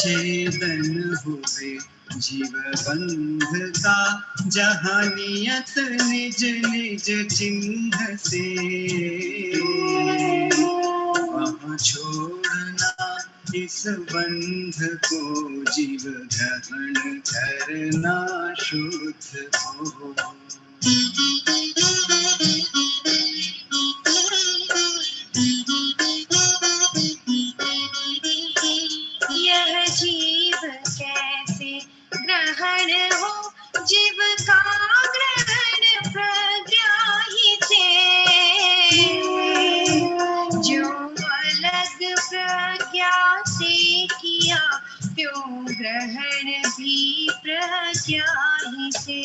छेदन हुए जीव बंध का, जहाँ नियत निज निज चिन्ह से, वहाँ छोड़ना इस बंध को, जीव ग्रहण करना शुद्ध हो। यह जीव कैसे ग्रहण हो, जीव का ग्रहण प्रज्ञा ही से, जो अलग प्रज्ञा से किया, क्यों ग्रहण भी प्रज्ञा ही से।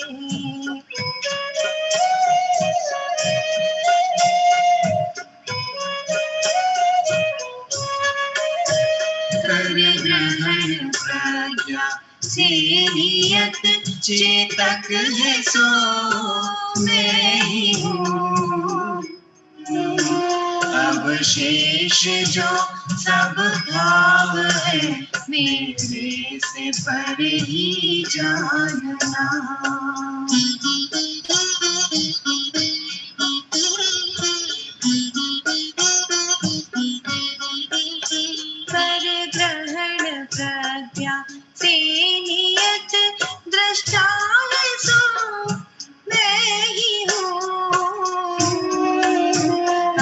कर ग्रहण प्रज्ञा से नियत, चेतक है सो मैं ही हूँ। अवशेष जो सब भाव है, मेरे से पर ही जानना। कर ग्रहण प्रज्ञा से नियत, दृष्टा है सो मैं ही हूँ।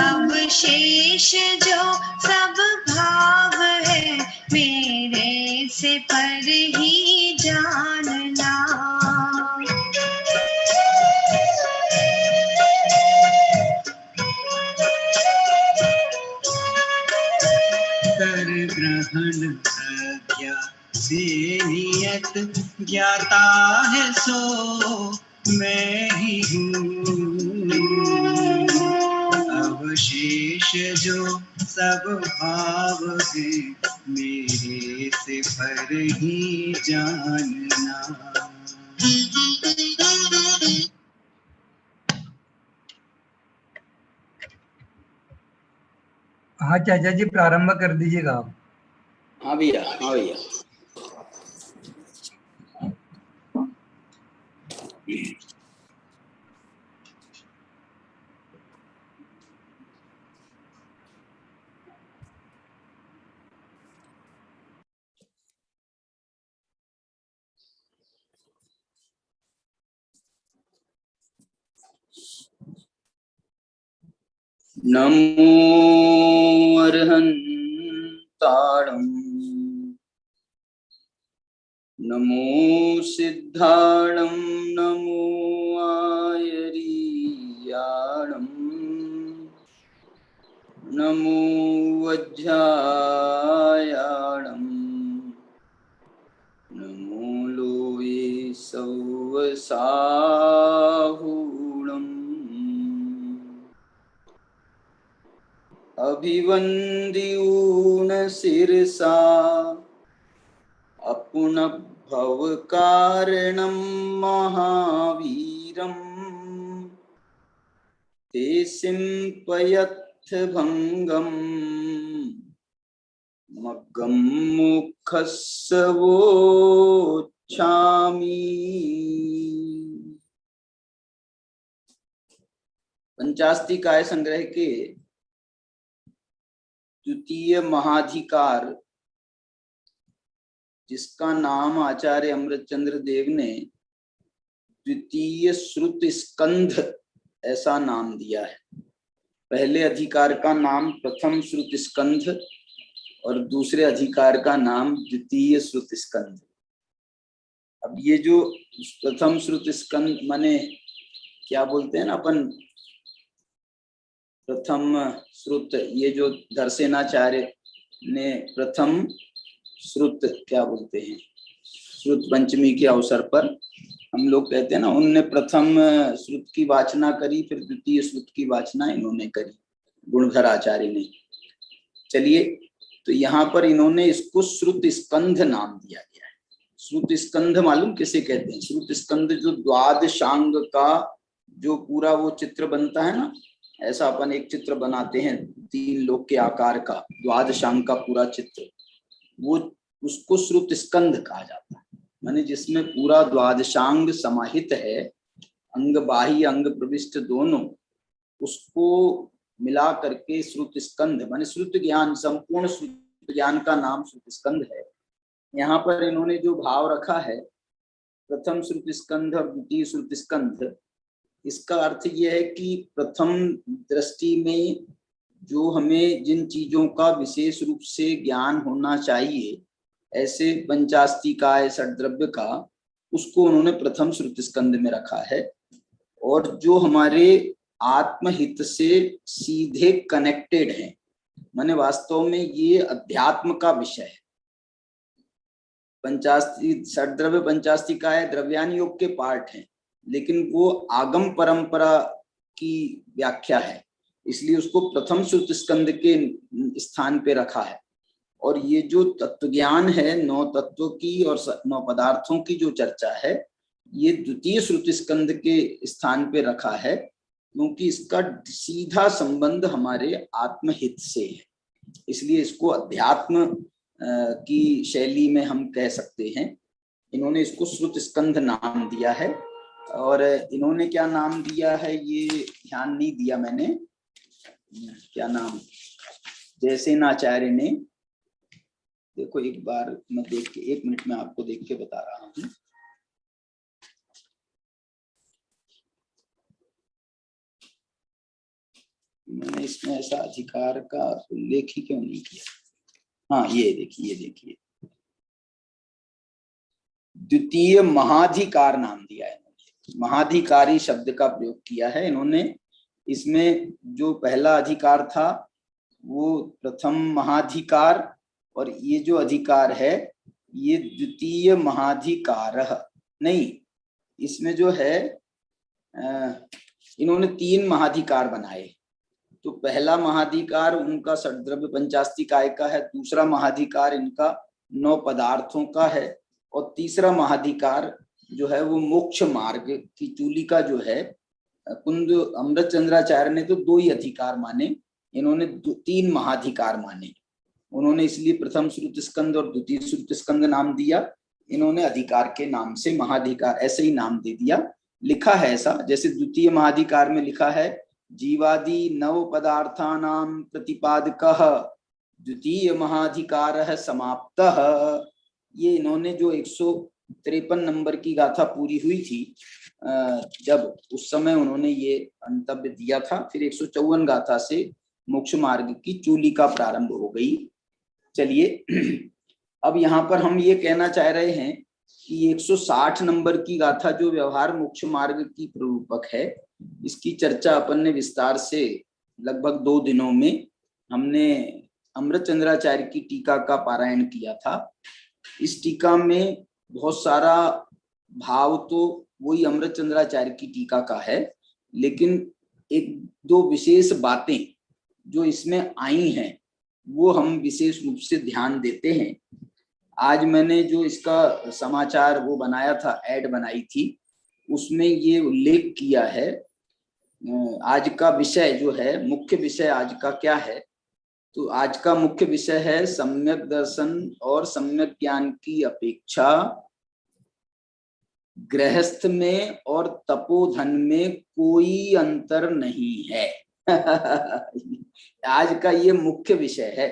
अवशेष जो सब भाव है, मेरे से पर ही जानना। कर ग्रहण प्रज्ञा से नियत, ज्ञाता है सो मैं ही हूँ। अवशेष जो सब भाव है, मेरे से पर ही जानना। हाँ चाचा जी प्रारंभ कर दीजिएगा आप। हाँ भैया, हाँ भैया। नमो अर्हन्ताणम्, नमो सिद्धाणं, नमो आयरीयाणम्, नमो वज्रायाणम्, नमो लोये सौवसाहूणम्। अभिवन्द्यून शिरसा अपुनः कारणं महावीरम्, ते सिम्पयथ भंगम्, मग्गं मुखस्य वोच्छामि। पंचास्तिकाय संग्रह के द्वितीय महाधिकार, जिसका नाम आचार्य अमृतचंद्र देव ने द्वितीय श्रुत स्कंध ऐसा नाम दिया है। पहले अधिकार का नाम प्रथम श्रुत स्कंध और दूसरे अधिकार का नाम द्वितीय श्रुत स्कंध। अब ये जो प्रथम श्रुत स्कंध माने क्या बोलते हैं ना अपन, प्रथम श्रुत, ये जो धरसेनाचार्य ने प्रथम श्रुत क्या बोलते हैं, श्रुत पंचमी के अवसर पर हम लोग कहते हैं ना, उनने प्रथम श्रुत की वाचना करी, फिर द्वितीय श्रुत की वाचना इन्होंने करी, गुणधर आचार्य ने। चलिए, तो यहाँ पर इन्होंने इसको श्रुत स्कंध नाम दिया गया है। श्रुत स्कंध मालूम किसे कहते हैं? श्रुत स्कंध जो द्वादशांग का जो पूरा वो चित्र बनता है ना, ऐसा अपन एक चित्र बनाते हैं 3 लोक के आकार का, द्वादशांग का पूरा चित्र, वो उसको श्रुत स्कंध कहा जाता है। माने जिसमें पूरा द्वादशांग समाहित है, अंग बाह्य अंग प्रविष्ट दोनों, उसको मिला करके श्रुत स्कंध माने श्रुत ज्ञान, संपूर्ण श्रुत ज्ञान का नाम श्रुत स्कंध है। यहाँ पर इन्होंने जो भाव रखा है प्रथम श्रुत स्कंध और द्वितीय श्रुत स्कंध, इसका अर्थ यह है कि प्रथम दृष्टि में जो हमें जिन चीजों का विशेष रूप से ज्ञान होना चाहिए, ऐसे पंचास्तिकाय षड्द्रव्य का, उसको उन्होंने प्रथम श्रुत स्कंध में रखा है। और जो हमारे आत्महित से सीधे कनेक्टेड हैं, माने वास्तव में ये अध्यात्म का विषय है। षड्द्रव्य पंचास्तिकाय द्रव्यान योग के पार्ट हैं, लेकिन वो आगम परंपरा की व्याख्या है, इसलिए उसको प्रथम श्रुत स्कंद के स्थान पे रखा है। और ये जो तत्व ज्ञान है, 9 तत्वों की और 9 पदार्थों की जो चर्चा है, ये द्वितीय श्रुत स्कंद के स्थान पे रखा है, क्योंकि इसका सीधा संबंध हमारे आत्महित से है। इसलिए इसको अध्यात्म की शैली में हम कह सकते हैं। इन्होंने इसको श्रुत स्कंध नाम दिया है। और इन्होंने क्या नाम दिया है ये ध्यान नहीं दिया मैंने, क्या नाम जयसेनाचार्य ने, देखो एक बार मैं देख के, 1 मिनट में आपको देख के बता रहा हूँ। मैंने इसमें ऐसा अधिकार का उल्लेख ही क्यों नहीं किया। हाँ ये देखिए द्वितीय महाधिकार नाम दिया है, महाधिकारी शब्द का प्रयोग किया है इन्होंने। इसमें जो पहला अधिकार था वो प्रथम महाधिकार, और ये जो अधिकार है ये द्वितीय महाधिकार नहीं, इसमें जो है इन्होंने 3 महाधिकार बनाए। तो पहला महाधिकार उनका षड्द्रव्य पंचास्तिकाय का है, दूसरा महाधिकार इनका 9 पदार्थों का है, और तीसरा महाधिकार जो है वो मोक्ष मार्ग की चूली का जो है। कुंद अमृतचंद्राचार्य ने तो 2 ही अधिकार माने, इन्होंने 3 महाधिकार माने। उन्होंने इसलिए प्रथम श्रुत स्कंद और द्वितीय श्रुत स्कंद नाम दिया। इन्होंने अधिकार के नाम से महाधिकार ऐसे ही नाम दे दिया। लिखा है ऐसा, जैसे द्वितीय महाधिकार में लिखा है जीवादि 9 पदार्थानां प्रतिपादकः द्वितीय महाधिकारः समाप्तः। ये इन्होंने जो 153 नंबर की गाथा पूरी हुई थी, जब उस समय उन्होंने ये मंतव्य दिया था, फिर 154 गाथा से मोक्ष मार्ग की चूली का प्रारंभ हो गई। चलिए अब यहाँ पर हम ये कहना चाह रहे हैं कि 160 नंबर की गाथा जो व्यवहार मोक्ष मार्ग की प्ररूपक है, इसकी चर्चा अपन ने विस्तार से लगभग 2 दिनों में हमने अमृतचंद्राचार्य की टीका का पारायण किया था। इस टीका में बहुत सारा भाव तो वही अमृतचंद्राचार्य की टीका का है, लेकिन 1-2 विशेष बातें जो इसमें आई हैं वो हम विशेष रूप से ध्यान देते हैं। आज मैंने जो इसका समाचार वो बनाया था, ऐड बनाई थी, उसमें ये उल्लेख किया है। आज का विषय जो है, मुख्य विषय आज का क्या है, तो आज का मुख्य विषय है सम्यक दर्शन और सम्यक ज्ञान की अपेक्षा गृहस्थ में और तपोधन में कोई अंतर नहीं है। आज का ये मुख्य विषय है,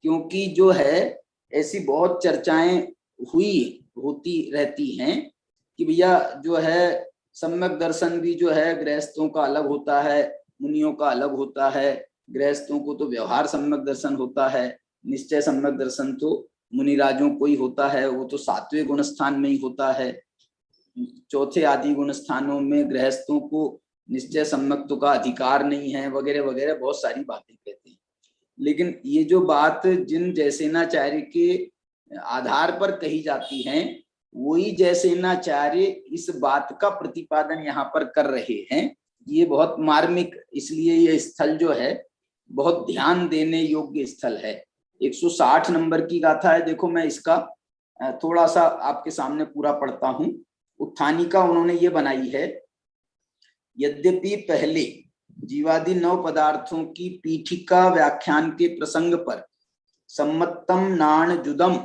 क्योंकि जो है ऐसी बहुत चर्चाएं होती रहती हैं कि भैया जो है सम्यक दर्शन भी जो है गृहस्थों का अलग होता है, मुनियों का अलग होता है। गृहस्थों को तो व्यवहार सम्यक दर्शन होता है, निश्चय सम्यक दर्शन तो मुनिराजों को ही होता है, वो तो 7वें गुण स्थान में ही होता है। 4थे आदि गुण स्थानों में गृहस्थों को निश्चय सम्यक्त्व का अधिकार नहीं है, वगैरह वगैरह बहुत सारी बातें कहते हैं। लेकिन ये जो बात जिन जयसेनाचार्य के आधार पर कही जाती हैं, वही जयसेनाचार्य इस बात का प्रतिपादन यहाँ पर कर रहे हैं। ये बहुत मार्मिक, इसलिए ये स्थल जो है बहुत ध्यान देने योग्य स्थल है। 160 नंबर की गाथा है, देखो मैं इसका थोड़ा सा आपके सामने पूरा पढ़ता हूँ। उत्थानिका उन्होंने ये बनाई है, यद्यपि पहले जीवादि 9 पदार्थों की पीठिका व्याख्यान के प्रसंग पर सम्मतम नाण जुदम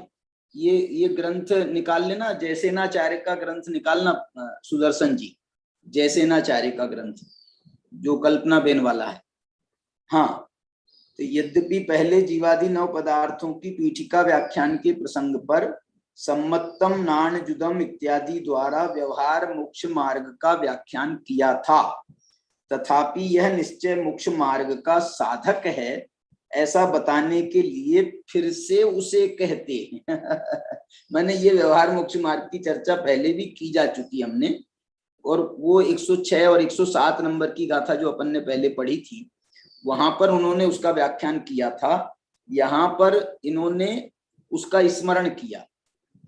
ये ग्रंथ निकाल लेना, जयसेनाचार्य का ग्रंथ निकालना सुदर्शन जी, जयसेनाचार्य का ग्रंथ जो कल्पना बेन वाला है। हाँ, तो यद्यपि पहले जीवादि नव पदार्थों की पीठिका व्याख्यान के प्रसंग पर सम्मतम नाण जुदम इत्यादि द्वारा व्यवहार मोक्ष मार्ग का व्याख्यान किया था, तथापि यह निश्चय मोक्ष मार्ग का साधक है ऐसा बताने के लिए फिर से उसे कहते हैं। मैंने ये व्यवहार मोक्ष मार्ग की चर्चा पहले भी की जा चुकी हमने, और वो 106 और 107 नंबर की गाथा जो अपन ने पहले पढ़ी थी वहां पर उन्होंने उसका व्याख्यान किया था। यहाँ पर इन्होंने उसका स्मरण किया।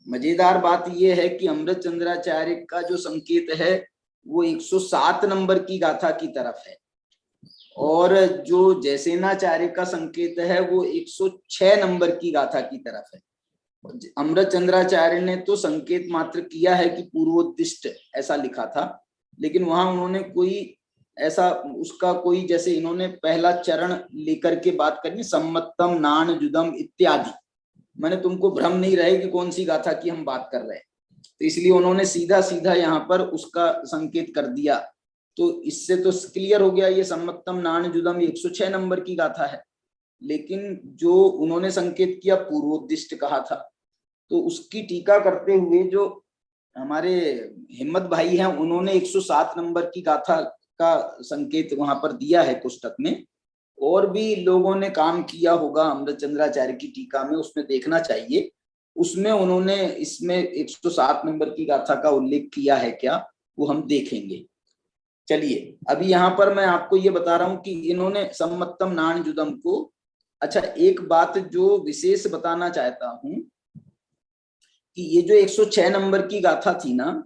मजेदार बात यह है कि अमृतचंद्राचार्य का जो संकेत है वो 107 नंबर की गाथा की तरफ है, और जो जयसेनाचार्य का संकेत है वो 106 नंबर की गाथा की तरफ है। अमृतचंद्राचार्य ने तो संकेत मात्र किया है कि पूर्वोत्तिष्ठ ऐसा लिखा था, लेकिन वहां उन्होंने कोई ऐसा उसका कोई, जैसे इन्होंने पहला चरण लेकर के बात करनी सम्मतम नाण जुदम इत्यादि, मैंने तुमको भ्रम नहीं रहे कि कौन सी गाथा की हम बात कर रहे हैं, तो इसलिए उन्होंने सीधा सीधा यहाँ पर उसका संकेत कर दिया। तो इससे तो क्लियर हो गया ये सम्मतम नाण जुदम 106 नंबर की गाथा है, लेकिन जो उन्होंने संकेत किया पूर्वोद्दिष्ट कहा था, तो उसकी टीका करते हुए जो हमारे हिम्मत भाई हैं उन्होंने 107 नंबर की गाथा का संकेत वहां पर दिया है पुस्तक में, और भी लोगों ने काम किया होगा अमृतचंद्राचार्य की टीका में, उसमें देखना चाहिए। उसमें उन्होंने इसमें 107 नंबर की गाथा का उल्लेख किया है क्या, वो हम देखेंगे। चलिए, अभी यहाँ पर मैं आपको ये बता रहा हूं कि इन्होंने सम्मतम नाण जुदम को, अच्छा एक बात जो विशेष बताना चाहता हूं कि ये जो 106 नंबर की गाथा थी ना,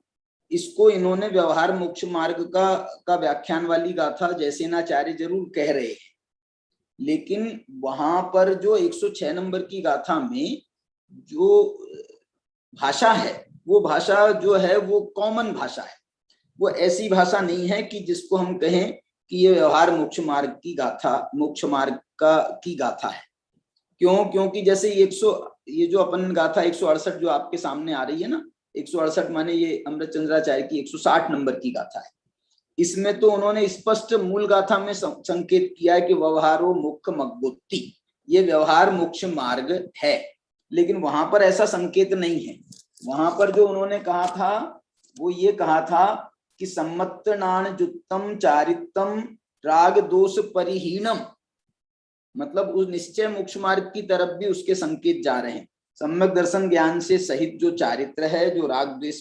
इसको इन्होंने व्यवहार मोक्ष मार्ग का व्याख्यान वाली गाथा जयसेनाचार्य जरूर कह रहे हैं, लेकिन वहां पर जो 106 नंबर की गाथा में जो भाषा है वो भाषा जो है वो कॉमन भाषा है, वो ऐसी भाषा नहीं है कि जिसको हम कहें कि ये व्यवहार मोक्ष मार्ग की गाथा, मोक्ष मार्ग की गाथा है। क्यों? क्योंकि जैसे ये जो अपन गाथा 168 जो आपके सामने आ रही है ना, 168 माने ये अमृतचंद्राचार्य की 160 नंबर की गाथा है, इसमें तो उन्होंने स्पष्ट मूल गाथा में संकेत किया है कि व्यवहारो मुख्य मग्गोत्ती, ये व्यवहार मोक्ष मार्ग है, लेकिन वहां पर ऐसा संकेत नहीं है। वहां पर जो उन्होंने कहा था वो ये कहा था कि सम्मत नाण जुत्तम चारितम राग दोष परिहीनम, मतलब उस निश्चय मोक्ष मार्ग की तरफ भी उसके संकेत जा रहे हैं। सम्यक दर्शन ज्ञान से सहित जो चारित्र है, जो राग द्वेष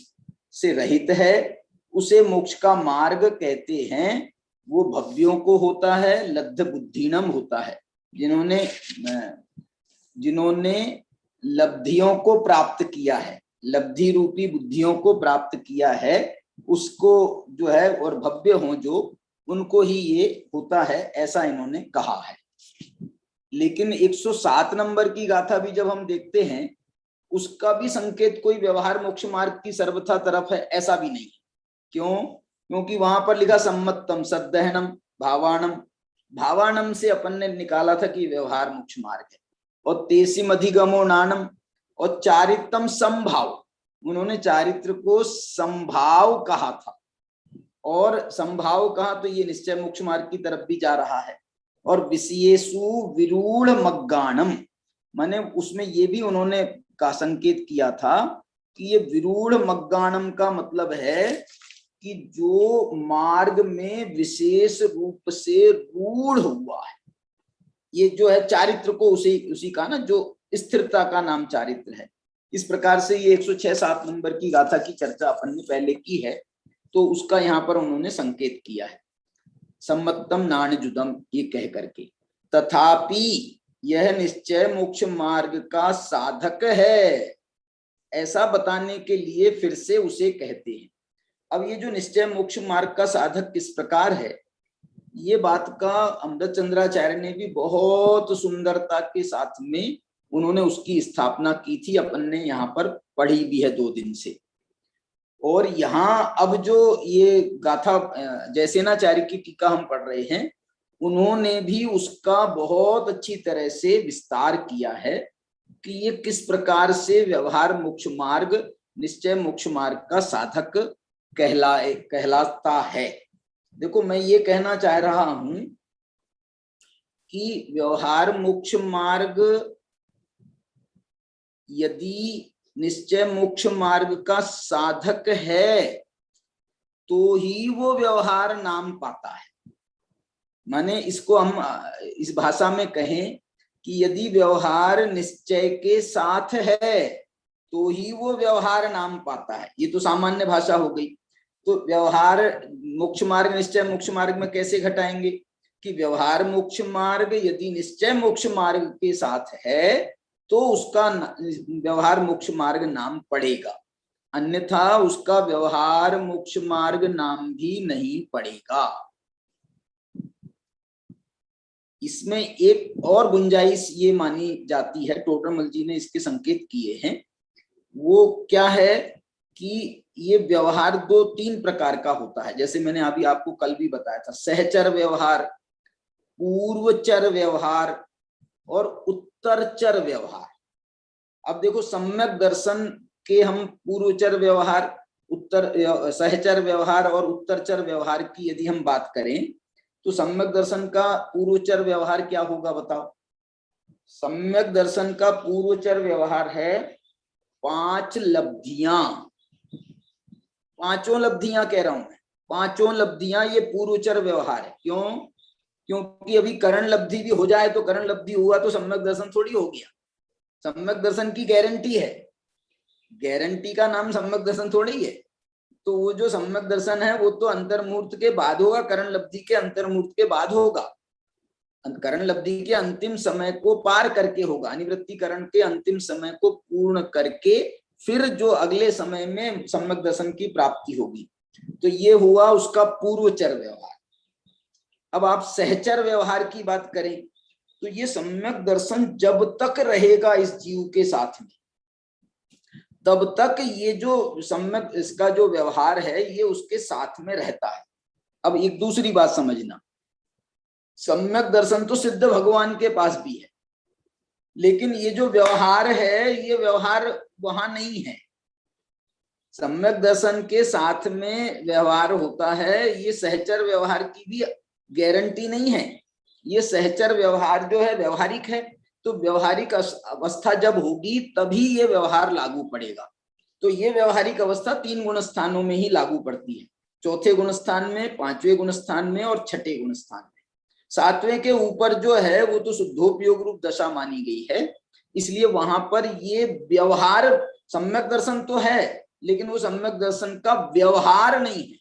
से रहित है, उसे मोक्ष का मार्ग कहते हैं। वो भव्यों को होता है, लब्ध बुद्धिनम होता है, जिन्होंने लब्धियों को प्राप्त किया है, लब्धि रूपी बुद्धियों को प्राप्त किया है, उसको जो है, और भव्य हो जो, उनको ही ये होता है, ऐसा इन्होंने कहा है। लेकिन 107 नंबर की गाथा भी जब हम देखते हैं, उसका भी संकेत कोई व्यवहार मोक्ष मार्ग की सर्वथा तरफ है ऐसा भी नहीं। क्यों? क्योंकि वहां पर लिखा सम्मतम सद्दहनम भावाणम, भावाणम से अपन ने निकाला था कि व्यवहार मोक्ष मार्ग है, और तेसिम अधिगमो नानम, और चारित्रम संभाव, उन्होंने चारित्र को संभाव कहा था, और संभाव कहा तो ये निश्चय मोक्ष मार्ग की तरफ भी जा रहा है। और विषयेषु विरूढ़ मग्गाणम, माने उसमें ये भी उन्होंने का संकेत किया था कि ये विरूढ़ मग्गाणम का मतलब है कि जो मार्ग में विशेष रूप से रूढ़ हुआ है, ये जो है चारित्र को उसी का ना, जो स्थिरता का नाम चारित्र है। इस प्रकार से ये 106-7 नंबर की गाथा की चर्चा अपन ने पहले की है, तो उसका यहाँ पर उन्होंने संकेत किया है सम्मतम नाण जुदम ये कह करके। तथापि यह निश्चय मोक्ष मार्ग का साधक है ऐसा बताने के लिए फिर से उसे कहते हैं। अब ये जो निश्चय मोक्ष मार्ग का साधक किस प्रकार है, ये बात का अमृतचंद्राचार्य ने भी बहुत सुंदरता के साथ में उन्होंने उसकी स्थापना की थी, अपन ने यहाँ पर पढ़ी भी है 2 दिन से। और यहाँ अब जो ये गाथा जयसेनाचार्य की टीका हम पढ़ रहे हैं, उन्होंने भी उसका बहुत अच्छी तरह से विस्तार किया है, कि ये किस प्रकार से व्यवहार मोक्ष मार्ग निश्चय मोक्ष मार्ग का साधक कहलाता है। देखो मैं ये कहना चाह रहा हूं कि व्यवहार मोक्ष मार्ग यदि निश्चय मोक्ष मार्ग का साधक है तो ही वो व्यवहार नाम पाता है। माने इसको हम इस भाषा में कहें कि यदि व्यवहार निश्चय के साथ है तो ही वो व्यवहार नाम पाता है। ये तो सामान्य भाषा हो गई। तो व्यवहार मोक्ष मार्ग निश्चय मोक्ष मार्ग में कैसे घटाएंगे कि व्यवहार मोक्ष मार्ग यदि निश्चय मोक्ष मार्ग के साथ है तो उसका व्यवहार मोक्ष मार्ग नाम पड़ेगा, अन्यथा उसका व्यवहार मोक्ष मार्ग नाम भी नहीं पड़ेगा। इसमें एक और गुंजाइश ये मानी जाती है, टोडरमल जी ने इसके संकेत किए हैं। वो क्या है कि ये व्यवहार 2-3 प्रकार का होता है। जैसे मैंने अभी आपको कल भी बताया था, सहचर व्यवहार, पूर्वचर व्यवहार और उत्तरचर व्यवहार। अब देखो सम्यक दर्शन के हम पूर्वचर व्यवहार, सहचर व्यवहार और उत्तरचर व्यवहार की यदि हम बात करें तो सम्यक दर्शन का पूर्वचर व्यवहार क्या होगा बताओ। सम्यक दर्शन का पूर्वचर व्यवहार है 5 लब्धियां। 5 लब्धियां कह रहा हूं मैं, 5 लब्धियां ये पूर्वचर व्यवहार है। क्यों? क्योंकि अभी करण लब्धि भी हो जाए तो करण लब्धि हुआ तो सम्यक दर्शन थोड़ी हो गया। सम्यक दर्शन की गारंटी है, गारंटी का नाम सम्यक दर्शन थोड़ी है। तो वो जो सम्यक दर्शन है वो तो अंतर्मूर्त के बाद होगा, करण लब्धि के अंतर्मूर्त के बाद होगा। करण लब्धि के अंतिम समय को पार करके होगा, अनिवृत्ति करण के अंतिम समय को पूर्ण करके फिर जो अगले समय में सम्यक दर्शन की प्राप्ति होगी। तो ये हुआ उसका पूर्वचर व्यवहार। अब आप सहचर व्यवहार की बात करें तो ये सम्यक दर्शन जब तक रहेगा इस जीव के साथ में तब तक ये जो सम्यक इसका जो व्यवहार है ये उसके साथ में रहता है। अब एक दूसरी बात समझना, सम्यक दर्शन तो सिद्ध भगवान के पास भी है, लेकिन ये जो व्यवहार है ये व्यवहार वहां नहीं है। सम्यक दर्शन के साथ में व्यवहार होता है, ये सहचर व्यवहार की भी गारंटी नहीं है। ये सहचर व्यवहार जो है व्यवहारिक है, तो व्यवहारिक अवस्था जब होगी तभी ये व्यवहार लागू पड़ेगा। तो ये व्यवहारिक अवस्था 3 गुण स्थानों में ही लागू पड़ती है, 4थे गुण स्थान में, 5वें गुण स्थान में और 6ठे गुण स्थान में। 7वें के ऊपर जो है वो तो शुद्धोपयोग रूप दशा मानी गई है, इसलिए वहां पर ये व्यवहार सम्यक दर्शन तो है लेकिन वो सम्यक दर्शन का व्यवहार नहीं है।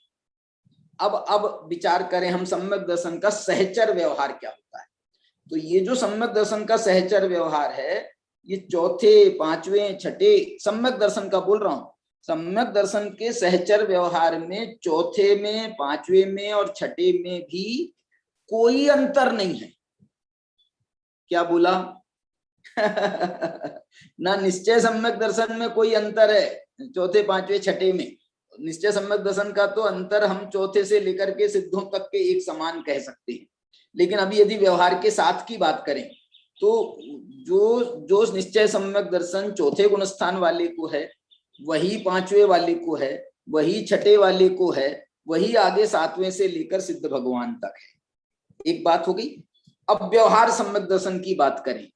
अब विचार करें हम सम्यक दर्शन का सहचर व्यवहार क्या होता है। तो ये जो सम्यक दर्शन का सहचर व्यवहार है ये 4थे, 5वें, 6ठे सम्यक दर्शन का बोल रहा हूं। सम्यक दर्शन के सहचर व्यवहार में 4थे में, 5वें में और 6ठे में भी कोई अंतर नहीं है। क्या बोला? ना निश्चय सम्यक दर्शन में कोई अंतर है 4थे, 5वें, 6ठे में। निश्चय सम्यक दर्शन का तो अंतर हम 4थे से लेकर के सिद्धों तक के एक समान कह सकते हैं। लेकिन अभी यदि व्यवहार के साथ की बात करें तो जो निश्चय सम्यक दर्शन 4थे गुण स्थान वाले को है वही 5वें वाले को है, वही 6ठे वाले को है, वही आगे 7वें से लेकर सिद्ध भगवान तक है। एक बात हो गई। अब व्यवहार सम्यक दर्शन की बात करें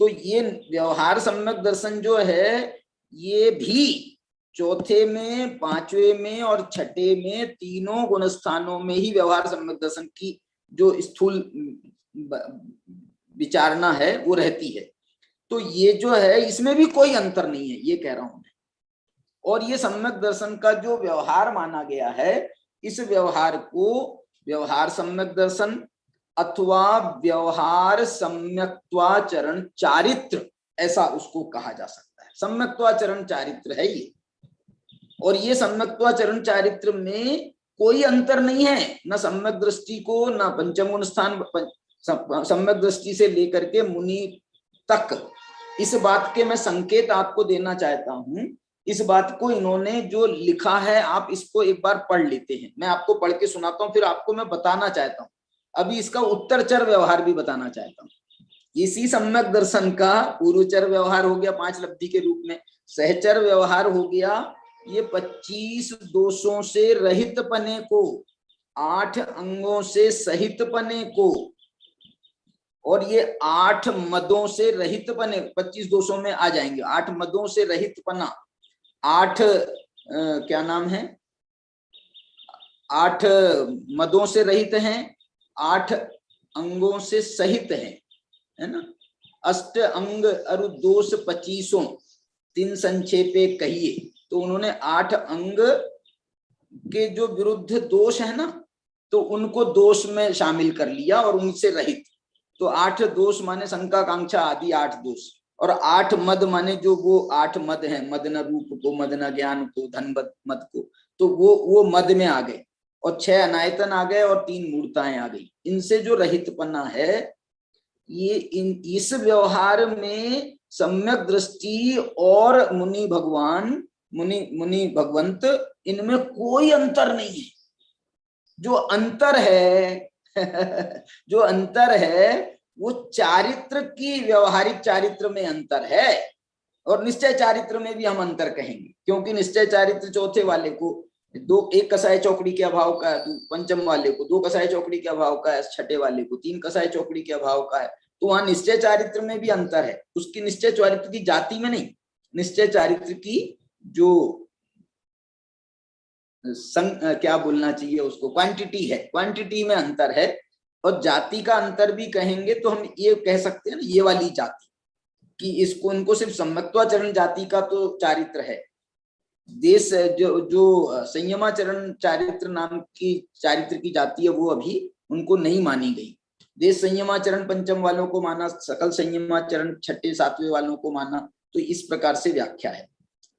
तो ये व्यवहार सम्यक दर्शन जो है ये भी 4थे में, 5वें में और 6ठे में तीनों गुण स्थानों में ही व्यवहार सम्यक दर्शन की जो स्थूल विचारणा है वो रहती है। तो ये जो है इसमें भी कोई अंतर नहीं है, ये कह रहा हूं मैं। और ये सम्यक दर्शन का जो व्यवहार माना गया है इस व्यवहार को व्यवहार सम्यक दर्शन अथवा व्यवहार सम्यक्त्वाचरण चारित्र ऐसा उसको कहा जा सकता है। सम्यक्त्वाचरण चारित्र है ये, और ये सम्यक्त्वाचरण चारित्र में कोई अंतर नहीं है, न सम्यक दृष्टि को, न पंचम गुण स्थान सम्यक दृष्टि से लेकर के मुनि तक। इस बात के मैं संकेत आपको देना चाहता हूं। इस बात को इन्होंने जो लिखा है आप इसको एक बार पढ़ लेते हैं, मैं आपको पढ़ के सुनाता हूं, फिर आपको मैं बताना चाहता हूं। अभी इसका उत्तरचर व्यवहार भी बताना चाहता हूं। इसी सम्यक दर्शन का पूर्वचर व्यवहार हो गया 5 लब्धि के रूप में, सहचर व्यवहार हो गया ये 25 दोषों से रहित पने को, 8 अंगों से सहित पने को, और ये 8 मदों से रहित पने 25 दोषों में आ जाएंगे। 8 मदों से रहित पना, 8 क्या नाम है, 8 मदों से रहित हैं, 8 अंगों से सहित हैं, है ना। अष्ट अंग अरु दोष 25, 3 संक्षेपे कहिए, तो उन्होंने 8 अंग के जो विरुद्ध दोष है ना, तो उनको दोष में शामिल कर लिया और उनसे रहित। तो 8 दोष माने शंका कांक्षा आदि 8 दोष, और 8 मद माने जो वो 8 मद हैं, मदन रूप को, मदन ज्ञान को, धन मद को, तो वो मद में आ गए, और 6 अनायतन आ गए और 3 मूर्ताएं आ गई। इनसे जो रहितपना है, ये इस व्यवहार में सम्यक दृष्टि और मुनि भगवान, मुनि भगवंत, इनमें कोई अंतर नहीं है। जो अंतर है जो अंतर है वो चारित्र की, व्यवहारिक चारित्र में अंतर है, और निश्चय चारित्र में भी हम अंतर कहेंगे, क्योंकि निश्चय चारित्र चौथे वाले को 1 कसाय चौकड़ी के अभाव का है, पंचम वाले को 2 कसाय चौकड़ी के अभाव का है, छठे वाले को 3 कसाय चौकड़ी के अभाव का है। तो वहां निश्चय चारित्र में भी अंतर है, उसकी निश्चय चारित्र की जाति में नहीं, निश्चय चारित्र की जो क्या बोलना चाहिए उसको, क्वांटिटी है, क्वांटिटी में अंतर है। और जाति का अंतर भी कहेंगे तो हम ये कह सकते हैं ना, ये वाली जाति कि इसको, इनको सिर्फ सम्यक्त्वाचरण जाति का तो चारित्र है। देश जो संयमाचरण चारित्र नाम की चारित्र की जाति है, वो अभी उनको नहीं मानी गई। देश संयमाचरण पंचम वालों को माना, सकल संयमाचरण छठे सातवें वालों को माना, तो इस प्रकार से व्याख्या है।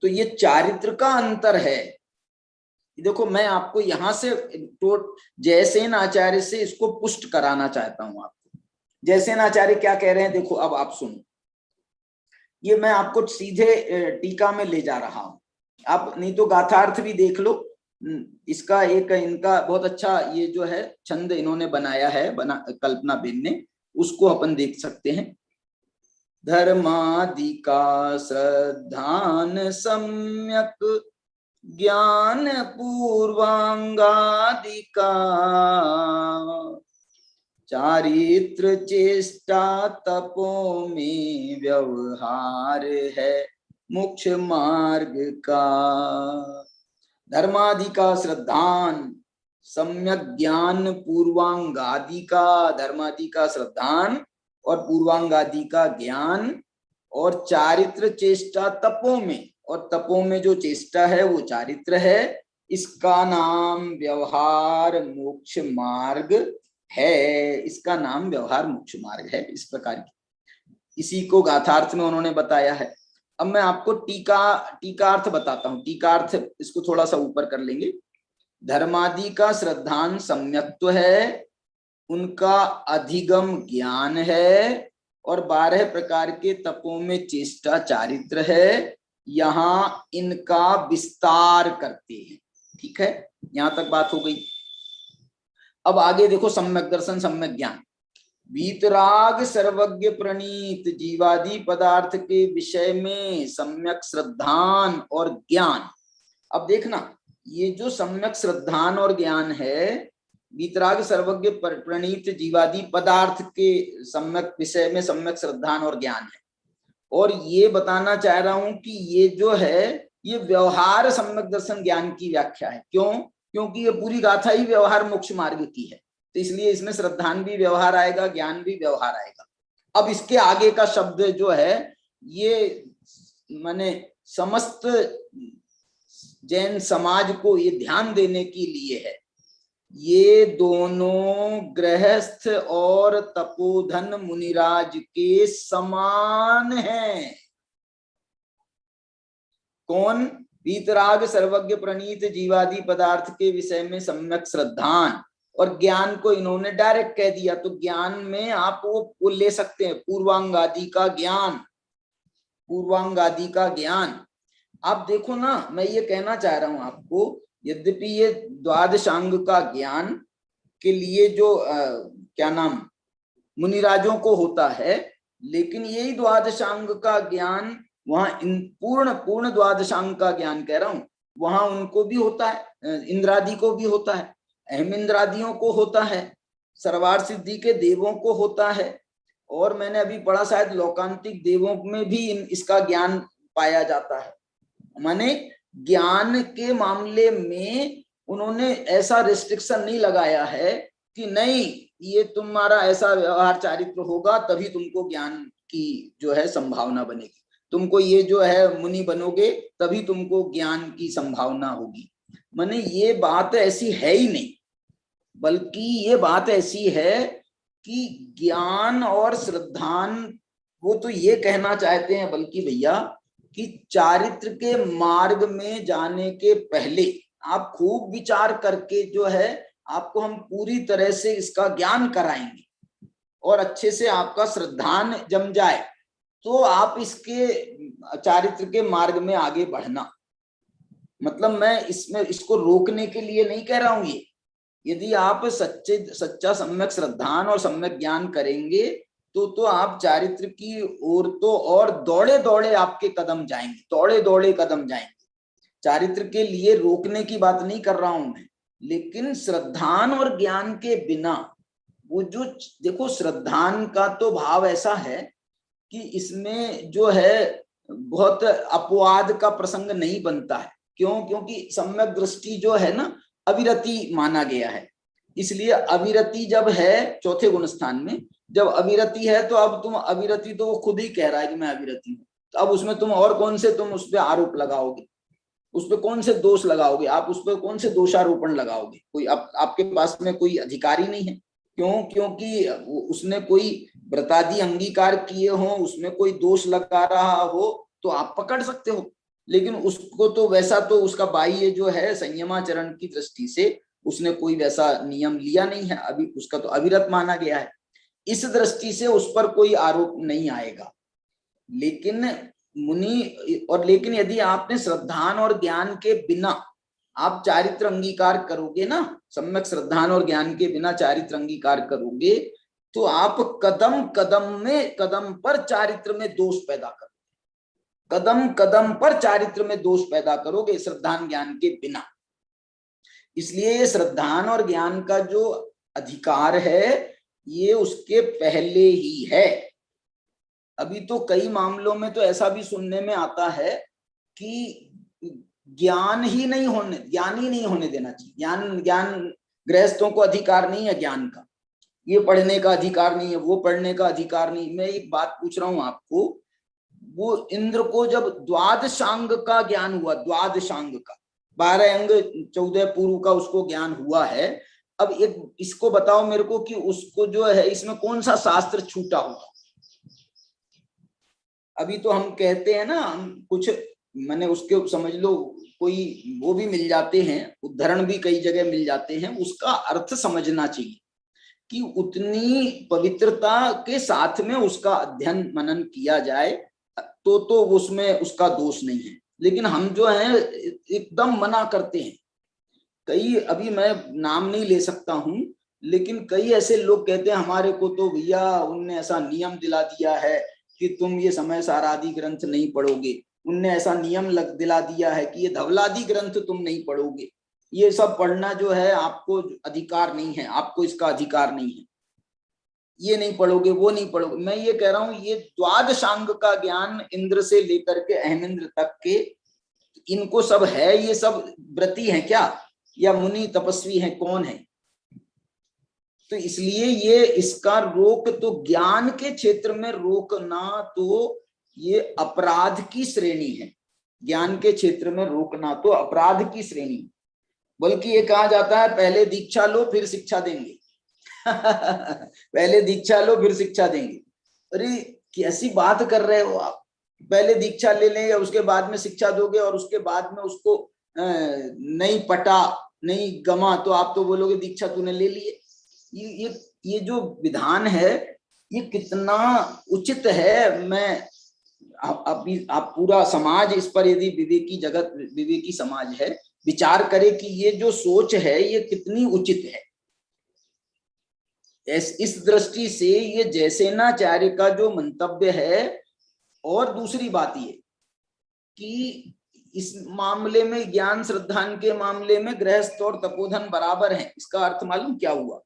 तो ये चारित्र का अंतर है। देखो, मैं आपको यहां से जयसेन आचार्य से इसको पुष्ट कराना चाहता हूं आपको। जयसेन आचार्य क्या कह रहे हैं, देखो अब आप सुनो। ये मैं आपको सीधे टीका में ले जा रहा हूं, आप नहीं तो गाथार्थ भी देख लो। इसका एक इनका बहुत अच्छा ये जो है छंद इन्होंने बनाया है, कल्पना बेन ने, उसको अपन देख सकते हैं। धर्मादिका श्रद्धान सम्यक ज्ञान पूर्वांगादिका चारित्र चेष्टा तपो में व्यवहार है मोक्ष मार्ग का। धर्मादिका श्रद्धान सम्यक ज्ञान पूर्वांगादि का, धर्मादि का श्रद्धान और पूर्वांगादि का ज्ञान, और चारित्र चेष्टा तपों में, और तपों में जो चेष्टा है वो चारित्र है, इसका नाम व्यवहार मोक्ष मार्ग है, इसका नाम व्यवहार मोक्ष मार्ग है। इस प्रकार की, इसी को गाथार्थ में उन्होंने बताया है। अब मैं आपको टीकार्थ बताता हूं। टीकार्थ इसको थोड़ा सा ऊपर कर लेंगे। धर्मादि का श्रद्धान सम्यक्त्व है, उनका अधिगम ज्ञान है, और 12 प्रकार के तपों में चेष्टा चारित्र है। यहां इनका विस्तार करते हैं। ठीक है, यहां तक बात हो गई। अब आगे देखो, सम्यक दर्शन सम्यक ज्ञान। वीतराग सर्वज्ञ प्रणीत जीवादि पदार्थ के विषय में सम्यक श्रद्धान और ज्ञान। अब देखना, ये जो सम्यक श्रद्धान और ज्ञान है, वीतराग सर्वज्ञ प्रणीत जीवादि पदार्थ के सम्यक विषय में सम्यक श्रद्धान और ज्ञान है। और ये बताना चाह रहा हूं कि ये जो है, ये व्यवहार सम्यक दर्शन ज्ञान की व्याख्या है। क्यों? क्योंकि ये पूरी गाथा ही व्यवहार मोक्ष मार्ग की है, तो इसलिए इसमें श्रद्धान भी व्यवहार आएगा, ज्ञान भी व्यवहार आएगा। अब इसके आगे का शब्द जो है, ये माने समस्त जैन समाज को ये ध्यान देने के लिए है। ये दोनों गृहस्थ और तपोधन मुनिराज के समान हैं। कौन? वीतराग सर्वज्ञ प्रणीत जीवादि पदार्थ के विषय में सम्यक श्रद्धान, और ज्ञान को इन्होंने डायरेक्ट कह दिया। तो ज्ञान में आप वो ले सकते हैं, पूर्वांगादि का ज्ञान, पूर्वांगादि का ज्ञान। आप देखो ना, मैं ये कहना चाह रहा हूं आपको, यद्यपि ये द्वादशांग का ज्ञान के लिए जो क्या नाम मुनिराजों को होता है, लेकिन यही द्वादशांग का ज्ञान वहां पूर्ण द्वादशांग का ज्ञान कह रहा हूं, वहां उनको भी होता है, इंद्रादि को भी होता है, अहम इंद्रादियों को होता है, सर्वार सिद्धि के देवों को होता है, और मैंने अभी पढ़ा शायद लोकांतिक देवों में भी इसका ज्ञान पाया जाता है। माने ज्ञान के मामले में उन्होंने ऐसा रिस्ट्रिक्शन नहीं लगाया है कि नहीं ये तुम्हारा ऐसा व्यवहार चारित्र होगा तभी तुमको ज्ञान की जो है संभावना बनेगी, तुमको ये जो है मुनि बनोगे तभी तुमको ज्ञान की संभावना होगी। माने ये बात ऐसी है ही नहीं, बल्कि ये बात ऐसी है कि ज्ञान और श्रद्धान वो तो ये कहना चाहते हैं बल्कि भैया कि चारित्र के मार्ग में जाने के पहले आप खूब विचार करके जो है आपको हम पूरी तरह से इसका ज्ञान कराएंगे, और अच्छे से आपका श्रद्धान जम जाए तो आप इसके चारित्र के मार्ग में आगे बढ़ना। मतलब मैं इसमें इसको रोकने के लिए नहीं कह रहा हूं, ये यदि आप सच्चा सम्यक श्रद्धान और सम्यक ज्ञान करेंगे तो आप चारित्र की ओर तो और दौड़े दौड़े आपके कदम जाएंगे, दौड़े दौड़े कदम जाएंगे। चारित्र के लिए रोकने की बात नहीं कर रहा हूं मैं, लेकिन श्रद्धान और ज्ञान के बिना वो जो देखो श्रद्धान का तो भाव ऐसा है कि इसमें जो है बहुत अपवाद का प्रसंग नहीं बनता है। क्यों? क्योंकि सम्यक दृष्टि जो है ना अविरति माना गया है, इसलिए अविरति जब है चौथे गुण स्थान में, जब अविरति है तो अब तुम अविरति तो वो खुद ही कह रहा है कि मैं अविरति हूं, तो अब उसमें तुम और कौन से तुम उस पर आरोप लगाओगे, उस पर कौन से दोष लगाओगे, आप उस पर कौन से दोषारोपण लगाओगे? कोई आपके पास में कोई अधिकारी नहीं है। क्यों? क्योंकि उसने कोई व्रतादि अंगीकार किए हो, उसमें कोई दोष लगा रहा हो तो आप पकड़ सकते हो, लेकिन उसको तो वैसा तो उसका बाह्य जो है संयमाचरण की दृष्टि से उसने कोई वैसा नियम लिया नहीं है, अभी उसका तो अविरत माना गया है, इस दृष्टि से उस पर कोई आरोप नहीं आएगा। लेकिन लेकिन यदि आपने श्रद्धान और ज्ञान के बिना आप चारित्र अंगीकार करोगे ना, सम्यक श्रद्धान और ज्ञान के बिना चारित्र अंगीकार करोगे तो आप कदम पर चारित्र में दोष पैदा करोगे, कदम पर चारित्र में दोष पैदा करोगे श्रद्धान ज्ञान के बिना। इसलिए ये श्रद्धान और ज्ञान का जो अधिकार है ये उसके पहले ही है। अभी तो कई मामलों में तो ऐसा भी सुनने में आता है कि ज्ञान ही नहीं होने देना चाहिए, ज्ञान गृहस्थों को अधिकार नहीं है ज्ञान का, ये पढ़ने का अधिकार नहीं है, वो पढ़ने का अधिकार नहीं। मैं एक बात पूछ रहा हूं आपको, वो इंद्र को जब द्वादशांग का ज्ञान हुआ, द्वादशांग का 12 अंग 14 पूर्व का उसको ज्ञान हुआ है, अब एक इसको बताओ मेरे को कि उसको जो है इसमें कौन सा शास्त्र छूटा हुआ? अभी तो हम कहते हैं ना, हम कुछ मैंने उसके समझ लो कोई वो भी मिल जाते हैं, उदाहरण भी कई जगह मिल जाते हैं, उसका अर्थ समझना चाहिए कि उतनी पवित्रता के साथ में उसका अध्ययन मनन किया जाए तो उसमें उसका दोष नहीं है। लेकिन हम जो है एकदम मना करते हैं। कई, अभी मैं नाम नहीं ले सकता हूं, लेकिन कई ऐसे लोग कहते हैं हमारे को तो भैया उनने ऐसा नियम दिला दिया है कि तुम ये समय सारादि ग्रंथ नहीं पढ़ोगे, उनने ऐसा नियम दिला दिया है कि ये धवलादि ग्रंथ तुम नहीं पढ़ोगे, ये सब पढ़ना जो है आपको अधिकार नहीं है, आपको इसका अधिकार नहीं है, ये नहीं पढ़ोगे, वो नहीं पढ़ोगे। मैं ये कह रहा हूं ये द्वादशांग का ज्ञान इंद्र से लेकर के अहमिंद्र तक के इनको सब है, ये सब व्रती हैं क्या या मुनि तपस्वी हैं, कौन है? तो इसलिए ये इसका रोक तो ज्ञान के क्षेत्र में रोकना तो ये अपराध की श्रेणी है, ज्ञान के क्षेत्र में रोकना तो अपराध की श्रेणी, बल्कि ये कहा जाता है पहले दीक्षा लो फिर शिक्षा देंगे पहले दीक्षा लो फिर शिक्षा देंगे। अरे कैसी बात कर रहे हो आप? पहले दीक्षा ले लेंगे उसके बाद में शिक्षा दोगे, और उसके बाद में उसको नहीं पटा नहीं गमा तो आप तो बोलोगे दीक्षा तूने ले लिए। ये जो विधान है ये कितना उचित है। मैं आप पूरा समाज इस पर यदि विवेकी समाज है विचार करे कि ये जो सोच है ये कितनी उचित है। इस दृष्टि से ये जयसेनाचार्य का जो मंतव्य है, और दूसरी बात ये कि इस मामले में ज्ञान श्रद्धान के मामले में गृहस्थ और तपोधन बराबर हैं। इसका अर्थ मालूम क्या हुआ?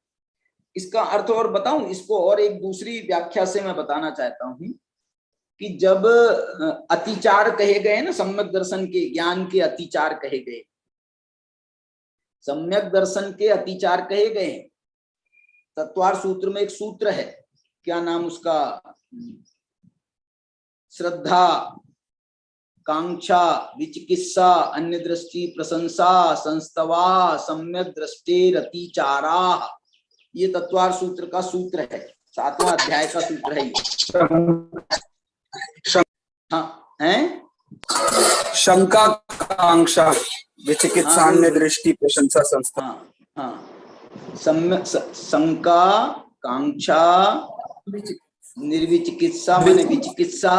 इसका अर्थ और बताऊं इसको, और एक दूसरी व्याख्या से मैं बताना चाहता हूं कि जब अतिचार कहे गए ना, सम्यक दर्शन के ज्ञान के अतिचार कहे गए, सम्यक दर्शन के अतिचार कहे गए। तत्वार सूत्र में एक सूत्र है, क्या नाम उसका, श्रद्धा कांक्षा विचिकित्सा अन्य दृष्टि प्रशंसा संस्तवा सम्यक दृष्टेर अतिचारा। ये तत्वार सूत्र का सूत्र है, 7वां अध्याय का सूत्र है ये। हाँ है, शंका कांक्षा विचिकित्सा अन्य दृष्टि प्रशंसा संस्था। हाँ हाँ, सम्यक शंका कांक्षा निर्विचिकित्सा माने विचिकित्सा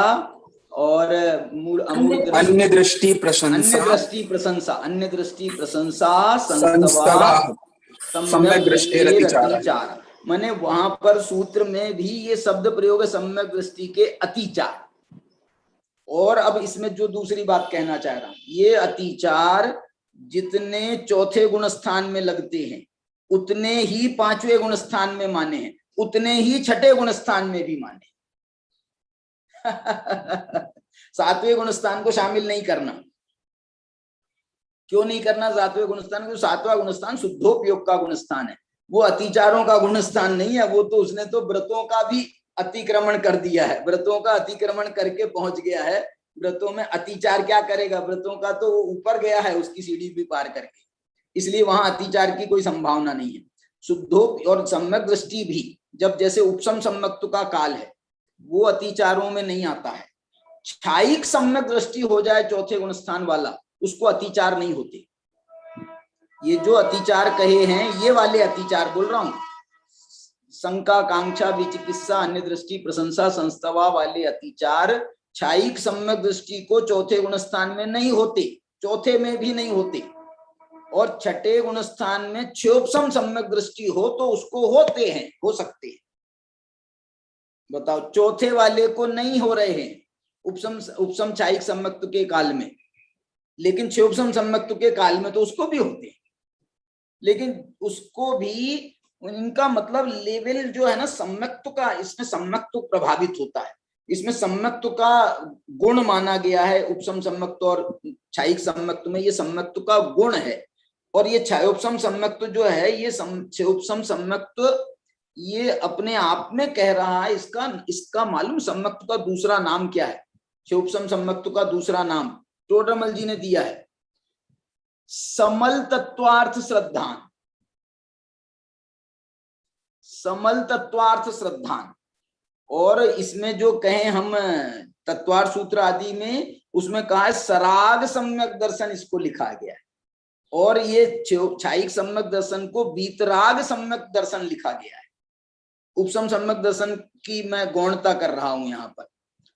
और अन्य दृष्टि प्रशंसा, अन्य दृष्टि प्रशंसा, अन्य दृष्टि प्रशंसा संस्तवा सम्यक दृष्टेर अतिचार। माने वहां पर सूत्र में भी ये शब्द प्रयोग है, सम्यक दृष्टि के अतिचार। और अब इसमें जो दूसरी बात कहना चाह रहा हूं, ये अतिचार जितने चौथे गुण स्थान में लगते हैं उतने ही 5वें गुण स्थान में माने हैं, उतने ही 6ठे गुण स्थान में भी माने। 7वें गुण स्थान को शामिल नहीं करना। क्यों नहीं करना 7वें गुण स्थान को? 7वां गुण स्थान शुद्धोपयोग का गुण स्थान है, वो अतिचारों का गुण स्थान नहीं है। वो तो उसने तो व्रतों का भी अतिक्रमण कर दिया है, व्रतों का अतिक्रमण करके पहुंच गया है। व्रतों में अतिचार क्या करेगा? व्रतों का तो ऊपर गया है उसकी सीढ़ी भी पार करके, इसलिए वहां अतिचार की कोई संभावना नहीं है। शुद्धो और सम्यक दृष्टि भी जब जैसे उपसम सम्यक्त्व का काल है वो अतिचारों में नहीं आता है। छायिक सम्यक दृष्टि हो जाए चौथे गुण स्थान वाला, उसको अतिचार नहीं होते। ये जो अतिचार कहे हैं ये वाले अतिचार बोल रहा हूं, शंका कांक्षा विचिकित्सा अन्य दृष्टि प्रशंसा संस्तवा वाले अतिचार छायिक सम्यक दृष्टि को चौथे गुण स्थान में नहीं होते, चौथे में भी नहीं होते। और 6ठे गुण स्थान में क्षोभसम सम्यक दृष्टि हो तो उसको होते हैं, हो सकते हैं। बताओ, चौथे वाले को नहीं हो रहे हैं उपसम छायिक सम्यक्त्व के काल में, लेकिन क्षोभसम सम्यक्त्व के काल में तो उसको भी होते हैं। लेकिन उसको भी इनका मतलब लेवल जो है ना सम्यक्त्व का, इसमें सम्यक्त्व प्रभावित होता है, इसमें सम्यक्त्व का गुण माना गया है। उपसम सम्यक्त्व और छायिक सम्यक्त्व में ये सम्यक्त्व का गुण है। और ये क्षयोपसम सम्यक्त्व जो है, ये क्षयोपसम सम्यक्त्व ये अपने आप में कह रहा है, इसका मालूम सम्यक्त्व का दूसरा नाम क्या है? क्षयोपसम सम्यक्त्व का दूसरा नाम टोडरमल जी ने दिया है, समल तत्वार्थ श्रद्धान। समल तत्वार्थ श्रद्धान। और इसमें जो कहें हम तत्वार्थ सूत्र आदि में, उसमें कहा है सराग सम्यक दर्शन, इसको लिखा गया है। और ये छायिक सम्यक दर्शन को वीतराग सम्यक दर्शन लिखा गया है। उपसम सम्यक दर्शन की मैं गौणता कर रहा हूं यहाँ पर,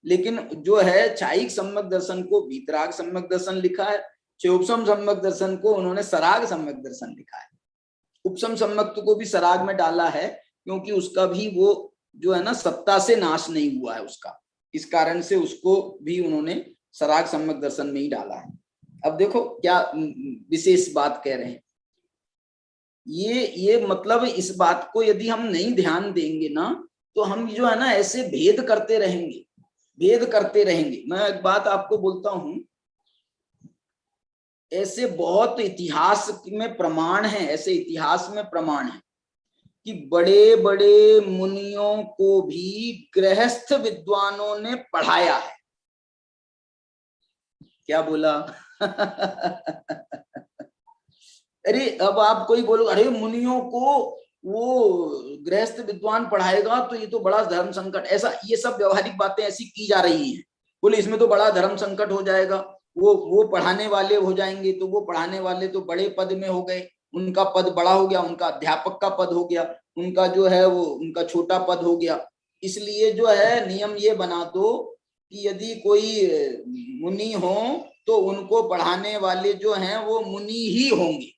लेकिन जो है छायिक सम्यक दर्शन को वीतराग सम्यक दर्शन लिखा है, उपसम सम्यक दर्शन को उन्होंने सराग सम्यक दर्शन लिखा है। उपसम सम्यक्त्व को भी सराग में डाला है क्योंकि उसका भी वो जो है ना सत्ता से नाश नहीं हुआ है उसका, इस कारण से उसको भी उन्होंने सराग सम्यक दर्शन में ही डाला है। अब देखो क्या विशेष बात कह रहे हैं। ये मतलब इस बात को यदि हम नहीं ध्यान देंगे ना, तो हम जो है ना ऐसे भेद करते रहेंगे, भेद करते रहेंगे। मैं एक बात आपको बोलता हूं, ऐसे बहुत इतिहास में प्रमाण है, ऐसे इतिहास में प्रमाण है कि बड़े बड़े मुनियों को भी गृहस्थ विद्वानों ने पढ़ाया है। क्या बोला? अरे अब आप कोई बोलो, अरे मुनियों को वो गृहस्थ विद्वान पढ़ाएगा तो ये तो बड़ा धर्म संकट, ऐसा ये सब व्यवहारिक बातें ऐसी की जा रही हैं। बोले इसमें तो बड़ा धर्म संकट हो जाएगा, वो पढ़ाने वाले हो जाएंगे, तो वो पढ़ाने वाले तो बड़े पद में हो गए, उनका पद बड़ा हो गया, उनका अध्यापक का पद हो गया, उनका जो है वो उनका छोटा पद हो गया। इसलिए जो है नियम ये बना दो कि यदि कोई मुनि हो तो उनको पढ़ाने वाले जो हैं वो मुनि ही होंगे।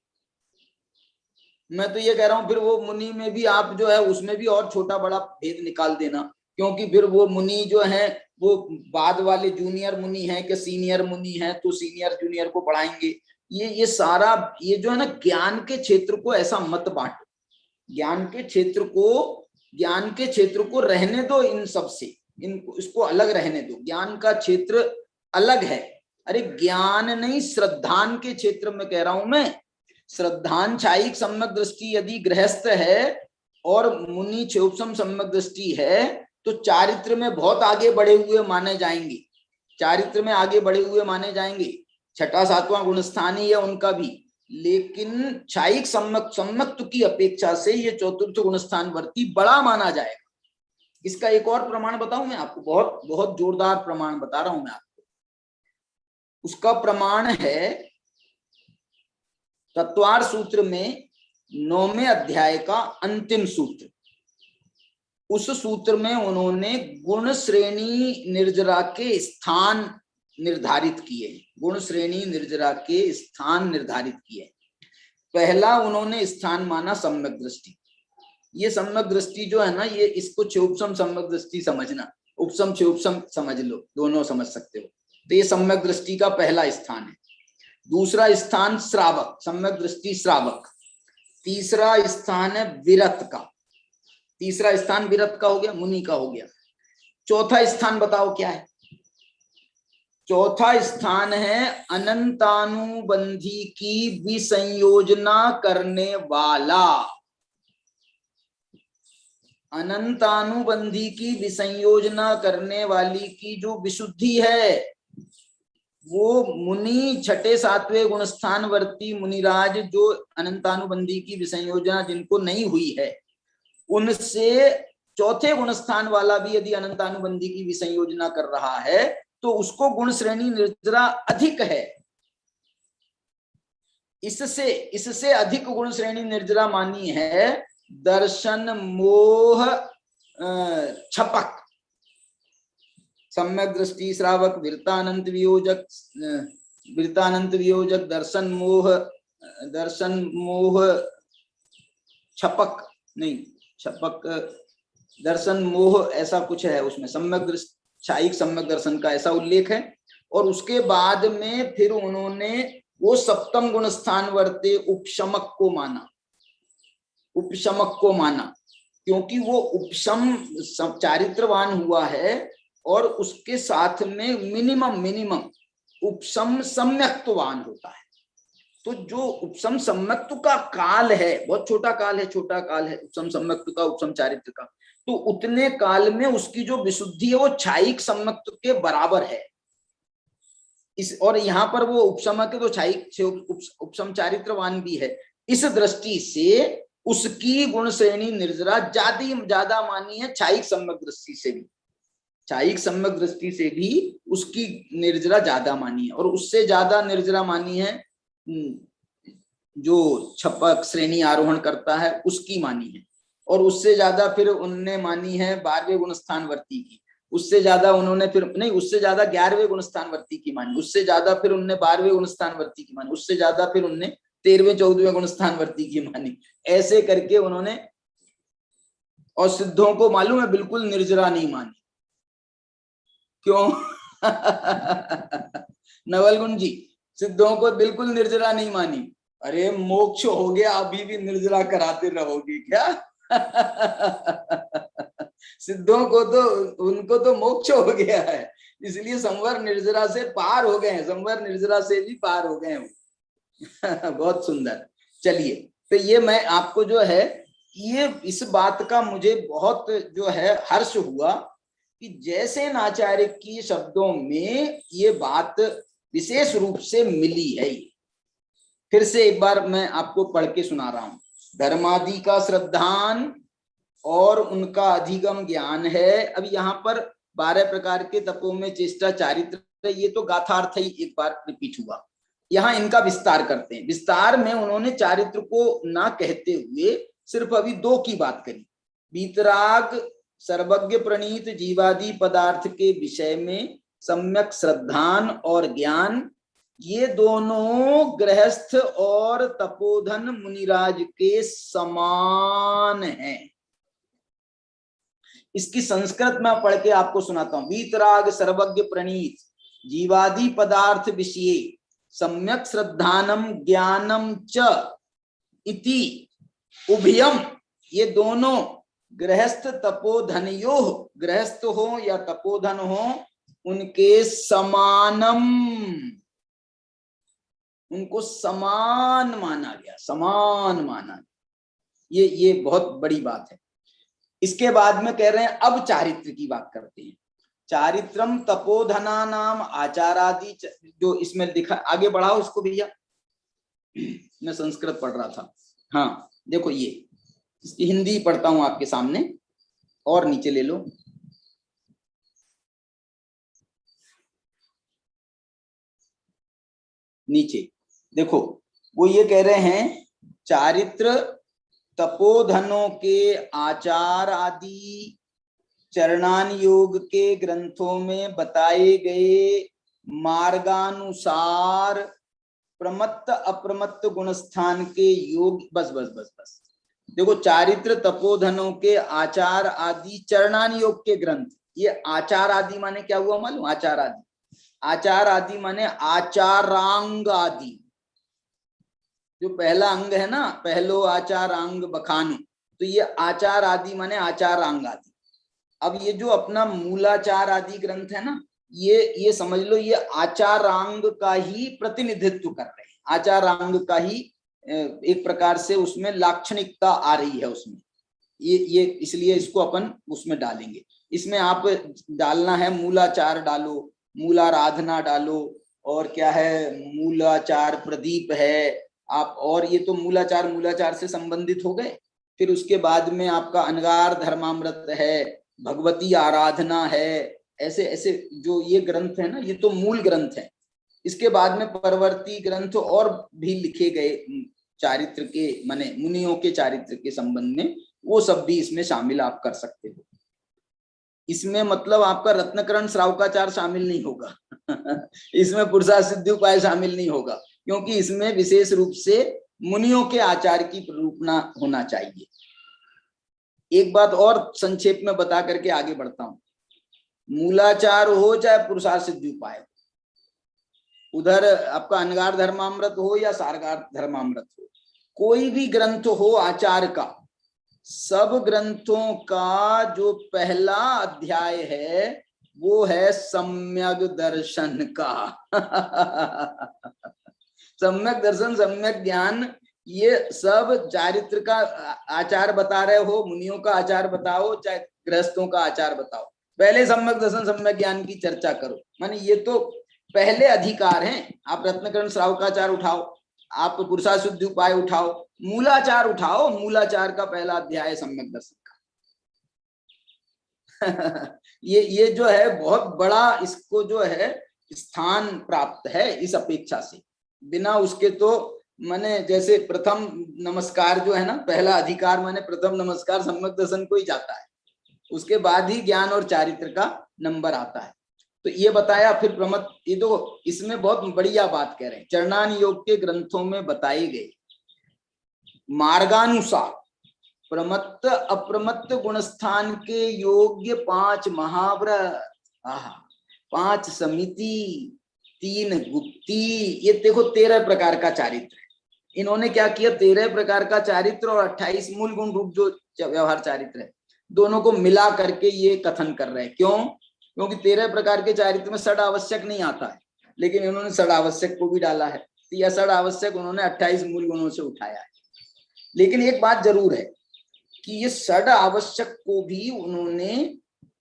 मैं तो ये कह रहा हूँ फिर वो मुनि में भी आप जो है उसमें भी और छोटा बड़ा भेद निकाल देना, क्योंकि फिर वो मुनि जो है वो बाद वाले जूनियर मुनि हैं कि सीनियर मुनि हैं, तो सीनियर जूनियर को पढ़ाएंगे। ये सारा ये जो है ना, ज्ञान के क्षेत्र को ऐसा मत बांटो, ज्ञान के क्षेत्र को रहने दो, इन सब से इसको अलग रहने दो। ज्ञान का क्षेत्र अलग है। अरे ज्ञान नहीं, श्रद्धान के क्षेत्र में कह रहा हूं मैं। श्रद्धान छायिक सम्यक दृष्टि यदि गृहस्थ है और मुनि क्षोभसम सम्यक दृष्टि है, तो चारित्र में बहुत आगे बढ़े हुए माने जाएंगे, चारित्र में आगे बढ़े हुए माने जाएंगे। छठा सातवां गुणस्थान ही है उनका भी, लेकिन छायिक सम्यक्त्व की अपेक्षा से ये चतुर्थ गुणस्थान वर्ती बड़ा माना जाएगा। इसका एक और प्रमाण बताऊं मैं आपको, बहुत बहुत जोरदार प्रमाण बता रहा हूं मैं आपको। उसका प्रमाण है तत्वार सूत्र में 9वें अध्याय का अंतिम सूत्र। उस सूत्र में उन्होंने गुण श्रेणी निर्जरा के स्थान निर्धारित किए, गुण श्रेणी निर्जरा के स्थान निर्धारित किए। पहला उन्होंने स्थान माना सम्यक दृष्टि। ये सम्यक दृष्टि जो है ना, ये इसको क्षोभसम सम्यक दृष्टि समझना, उपसम क्षोभसम समझ लो, दोनों समझ सकते हो। तो ये सम्यक दृष्टि का पहला स्थान है। दूसरा स्थान श्रावक, सम्यक दृष्टि श्रावक। तीसरा स्थान है विरत का, तीसरा स्थान विरत का हो गया, मुनि का हो गया। चौथा स्थान बताओ क्या है? चौथा स्थान है अनंतानुबंधी की विसंयोजना करने वाला। अनंतानुबंधी की विसंयोजना करने वाली की जो विशुद्धि है, वो मुनि छठे सातवें गुणस्थान वर्ती मुनिराज जो अनंतानुबंधी की विसंयोजना जिनको नहीं हुई है, उनसे चौथे गुणस्थान वाला भी यदि अनंतानुबंधी की विसंयोजना कर रहा है तो उसको गुण श्रेणी निर्जरा अधिक है। इससे अधिक गुण श्रेणी निर्जरा मानी है दर्शन मोह छपक, सम्यक दृष्टि श्रावक, वीरतानंत वियोजक, दर्शन मोह छपक नहीं, छपक दर्शन मोह ऐसा कुछ है उसमें, सम्यक दृष्टि छायिक सम्यक दर्शन का ऐसा उल्लेख है। और उसके बाद में फिर उन्होंने वो सप्तम गुण स्थान वर्ते उपशमक को माना, उपशमक को माना, क्योंकि वो उपशम चारित्रवान हुआ है और उसके साथ में मिनिमम उपशम सम्यक्तवान होता है। तो जो उपशम सम्यक्त्व का काल है, बहुत छोटा काल है उपशम सम्यक्त्व का, उपशम चारित्र का, तो उतने काल में उसकी जो विशुद्धि है वो छायिक सम्यक्त्व के बराबर है। और यहाँ पर वो उपशमक है तो छायिक उपशम चारित्रवान भी है। इस दृष्टि से उसकी गुण श्रेणी निर्जरा ज्यादा मानी है छायिक सम्यक दृष्टि से भी, छायिक सम्यक दृष्टि से भी उसकी निर्जरा ज्यादा मानी है। और उससे ज्यादा निर्जरा मानी है जो छपक श्रेणी आरोहण करता है उसकी मानी है। और उससे ज्यादा फिर उनने मानी है 12वें गुणस्थान वर्ती की, उससे ज्यादा उन्होंने फिर नहीं, उससे ज्यादा 11वें गुणस्थान वर्ती की मानी, उससे ज्यादा फिर उनने 12वें गुणस्थान वर्ती की मानी, उससे ज्यादा फिर उनने 13वें 14वें गुणस्थान वर्ती की मानी। ऐसे करके उन्होंने, और सिद्धों को मालूम है बिल्कुल निर्जरा नहीं मानी। क्यों? नवलगुण जी, सिद्धों को बिल्कुल निर्जरा नहीं मानी। अरे मोक्ष हो गया अभी भी निर्जरा कराते रहोगी क्या? सिद्धों को तो, उनको तो मोक्ष हो गया है, इसलिए संवर निर्जरा से पार हो गए हैं, संवर निर्जरा से भी पार हो गए हैं। बहुत सुंदर। चलिए, तो ये मैं आपको जो है, ये इस बात का मुझे बहुत जो है हर्ष हुआ कि जैसे नाचार्य की शब्दों में ये बात विशेष रूप से मिली है। फिर से एक बार मैं आपको पढ़ के सुना रहा हूं। धर्मादि का श्रद्धान और उनका अधिगम ज्ञान है। अब यहाँ पर 12 प्रकार के तपों में चेष्टा चारित्र, ये तो गाथार्थ ही एक बार रिपीट हुआ। यहाँ इनका विस्तार करते हैं। विस्तार में उन्होंने चारित्र को ना कहते हुए सिर्फ अभी 2 की बात करी। वीतराग सर्वज्ञ प्रणीत जीवादि पदार्थ के विषय में सम्यक श्रद्धान और ज्ञान ये दोनों गृहस्थ और तपोधन मुनिराज के समान हैं। इसकी संस्कृत में पढ़ के आपको सुनाता हूं। वीतराग सर्वज्ञ प्रणीत जीवादि पदार्थ विषये सम्यक श्रद्धानम ज्ञानम च इति उभयम, ये दोनों गृहस्थ तपोधनयो, गृहस्थ हो या तपोधन हो, उनके समानम, उनको समान माना गया, समान माना गया। ये बहुत बड़ी बात है। इसके बाद में कह रहे हैं अब चारित्र की बात करते हैं। चारित्रम तपोधना नाम आचारादि, जो इसमें लिखा, आगे बढ़ाओ इसको भैया, मैं संस्कृत पढ़ रहा था। हाँ देखो, ये इसकी हिंदी पढ़ता हूं आपके सामने, और नीचे ले लो। नीचे देखो, वो ये कह रहे हैं चारित्र तपोधनों के आचार आदि चरणान योग के ग्रंथों में बताए गए मार्गानुसार प्रमत्त अप्रमत्त गुणस्थान के योग, बस बस बस बस देखो, चारित्र तपोधनों के आचार आदि चरणान योग के ग्रंथ, ये आचार आदि माने क्या हुआ मालूम? आचार आदि, आचार आदि माने आचारांग आदि। जो पहला अंग है ना, पहलो आचार अंग बखानु, तो ये आचार आदि माने आचारांग आदि। अब ये जो अपना मूलाचार आदि ग्रंथ है ना, ये समझ लो, ये आचारांग का ही प्रतिनिधित्व कर रहे हैं, आचारांग का ही एक प्रकार से उसमें लाक्षणिकता आ रही है उसमें। ये इसलिए इसको अपन उसमें डालेंगे। इसमें आप डालना है मूलाचार डालो, मूलाराधना डालो, और क्या है, मूलाचार प्रदीप है आप, और ये तो मूलाचार से संबंधित हो गए। फिर उसके बाद में आपका अनगार धर्मामृत है, भगवती आराधना है, ऐसे ऐसे जो ये ग्रंथ है ना, ये तो मूल ग्रंथ है। इसके बाद में परवर्ती ग्रंथ और भी लिखे गए चारित्र के, माने मुनियों के चारित्र के संबंध में, वो सब भी इसमें शामिल आप कर सकते हो। इसमें मतलब आपका रत्नकरण श्रावकाचार शामिल नहीं होगा इसमें पुरुषार्थ सिद्धि उपाय शामिल नहीं होगा, क्योंकि इसमें विशेष रूप से मुनियों के आचार की प्ररूपणा होना चाहिए। एक बात और संक्षेप में बता करके आगे बढ़ता हूं। मूलाचार हो चाहे पुरुषार्थ सिद्धि उपाय, उधर आपका अनगार धर्मामृत हो या सारगार धर्मामृत हो, कोई भी ग्रंथ हो आचार का, सब ग्रंथों का जो पहला अध्याय है वो है सम्यक दर्शन का सम्यक दर्शन, सम्यक ज्ञान, ये सब चारित्र का आचार बता रहे हो, मुनियों का आचार बताओ चाहे गृहस्थों का आचार बताओ, पहले सम्यक दर्शन सम्यक ज्ञान की चर्चा करो। माने ये तो पहले अधिकार हैं। आप रत्नकरण श्रावकाचार उठाओ, आप पुरुषार्थ सिद्धि उपाय उठाओ, मूलाचार उठाओ, मूलाचार का पहला अध्याय सम्यक दर्शन का ये जो है बहुत बड़ा, इसको जो है स्थान प्राप्त है इस अपेक्षा से। बिना उसके तो माने जैसे प्रथम नमस्कार जो है ना, पहला अधिकार माने प्रथम नमस्कार सम्यक दर्शन को ही जाता है, उसके बाद ही ज्ञान और चारित्र का नंबर आता है। तो ये बताया। फिर प्रमत्त, ये तो इसमें बहुत बढ़िया बात कह रहे हैं, चरणान योग के ग्रंथों में बताए गए मार्गानुसार प्रमत्त अप्रमत्त गुणस्थान के योग्य 5 महाव्रत, 5 समिति, 3 गुप्ती, ये देखो 13 प्रकार का चारित्र है। इन्होंने क्या किया, 13 प्रकार का चारित्र और 28 मूल गुण रूप जो व्यवहार चारित्र है, दोनों को मिला करके ये कथन कर रहे हैं। क्यों? क्योंकि 13 प्रकार के चारित्र में षड आवश्यक नहीं आता है, लेकिन इन्होंने षड आवश्यक को भी डाला है। तो यह षड आवश्यक उन्होंने 28 मूल गुणों से उठाया है। लेकिन एक बात जरूर है कि ये षड आवश्यक को भी उन्होंने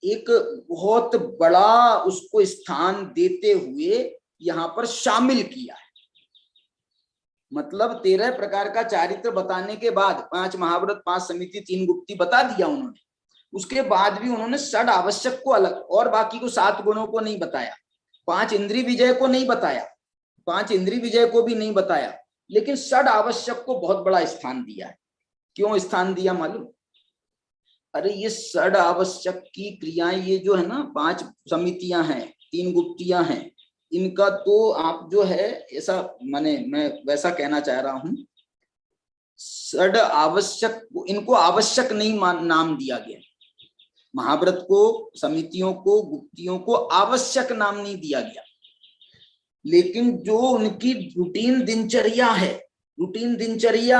एक बहुत बड़ा उसको स्थान देते हुए यहाँ पर शामिल किया है। मतलब 13 प्रकार का चारित्र बताने के बाद 5 महाव्रत, 5 समिति, 3 गुप्ती बता दिया उन्होंने, उसके बाद भी उन्होंने षड आवश्यक को अलग, और बाकी को 7 गुणों को नहीं बताया, 5 इंद्रिय विजय को नहीं बताया, 5 इंद्रिय विजय को भी नहीं बताया, लेकिन षड आवश्यक को बहुत बड़ा स्थान दिया है। क्यों स्थान दिया मालूम? अरे ये षड आवश्यक की क्रियाएं, ये जो है ना 5 समितियां हैं, 3 गुप्तियां हैं, इनका तो आप जो है ऐसा, माने मैं वैसा कहना चाह रहा हूं, षड आवश्यक, इनको आवश्यक नहीं नाम दिया गया। महाव्रत को, समितियों को, गुप्तियों को आवश्यक नाम नहीं दिया गया, लेकिन जो उनकी रूटीन दिनचर्या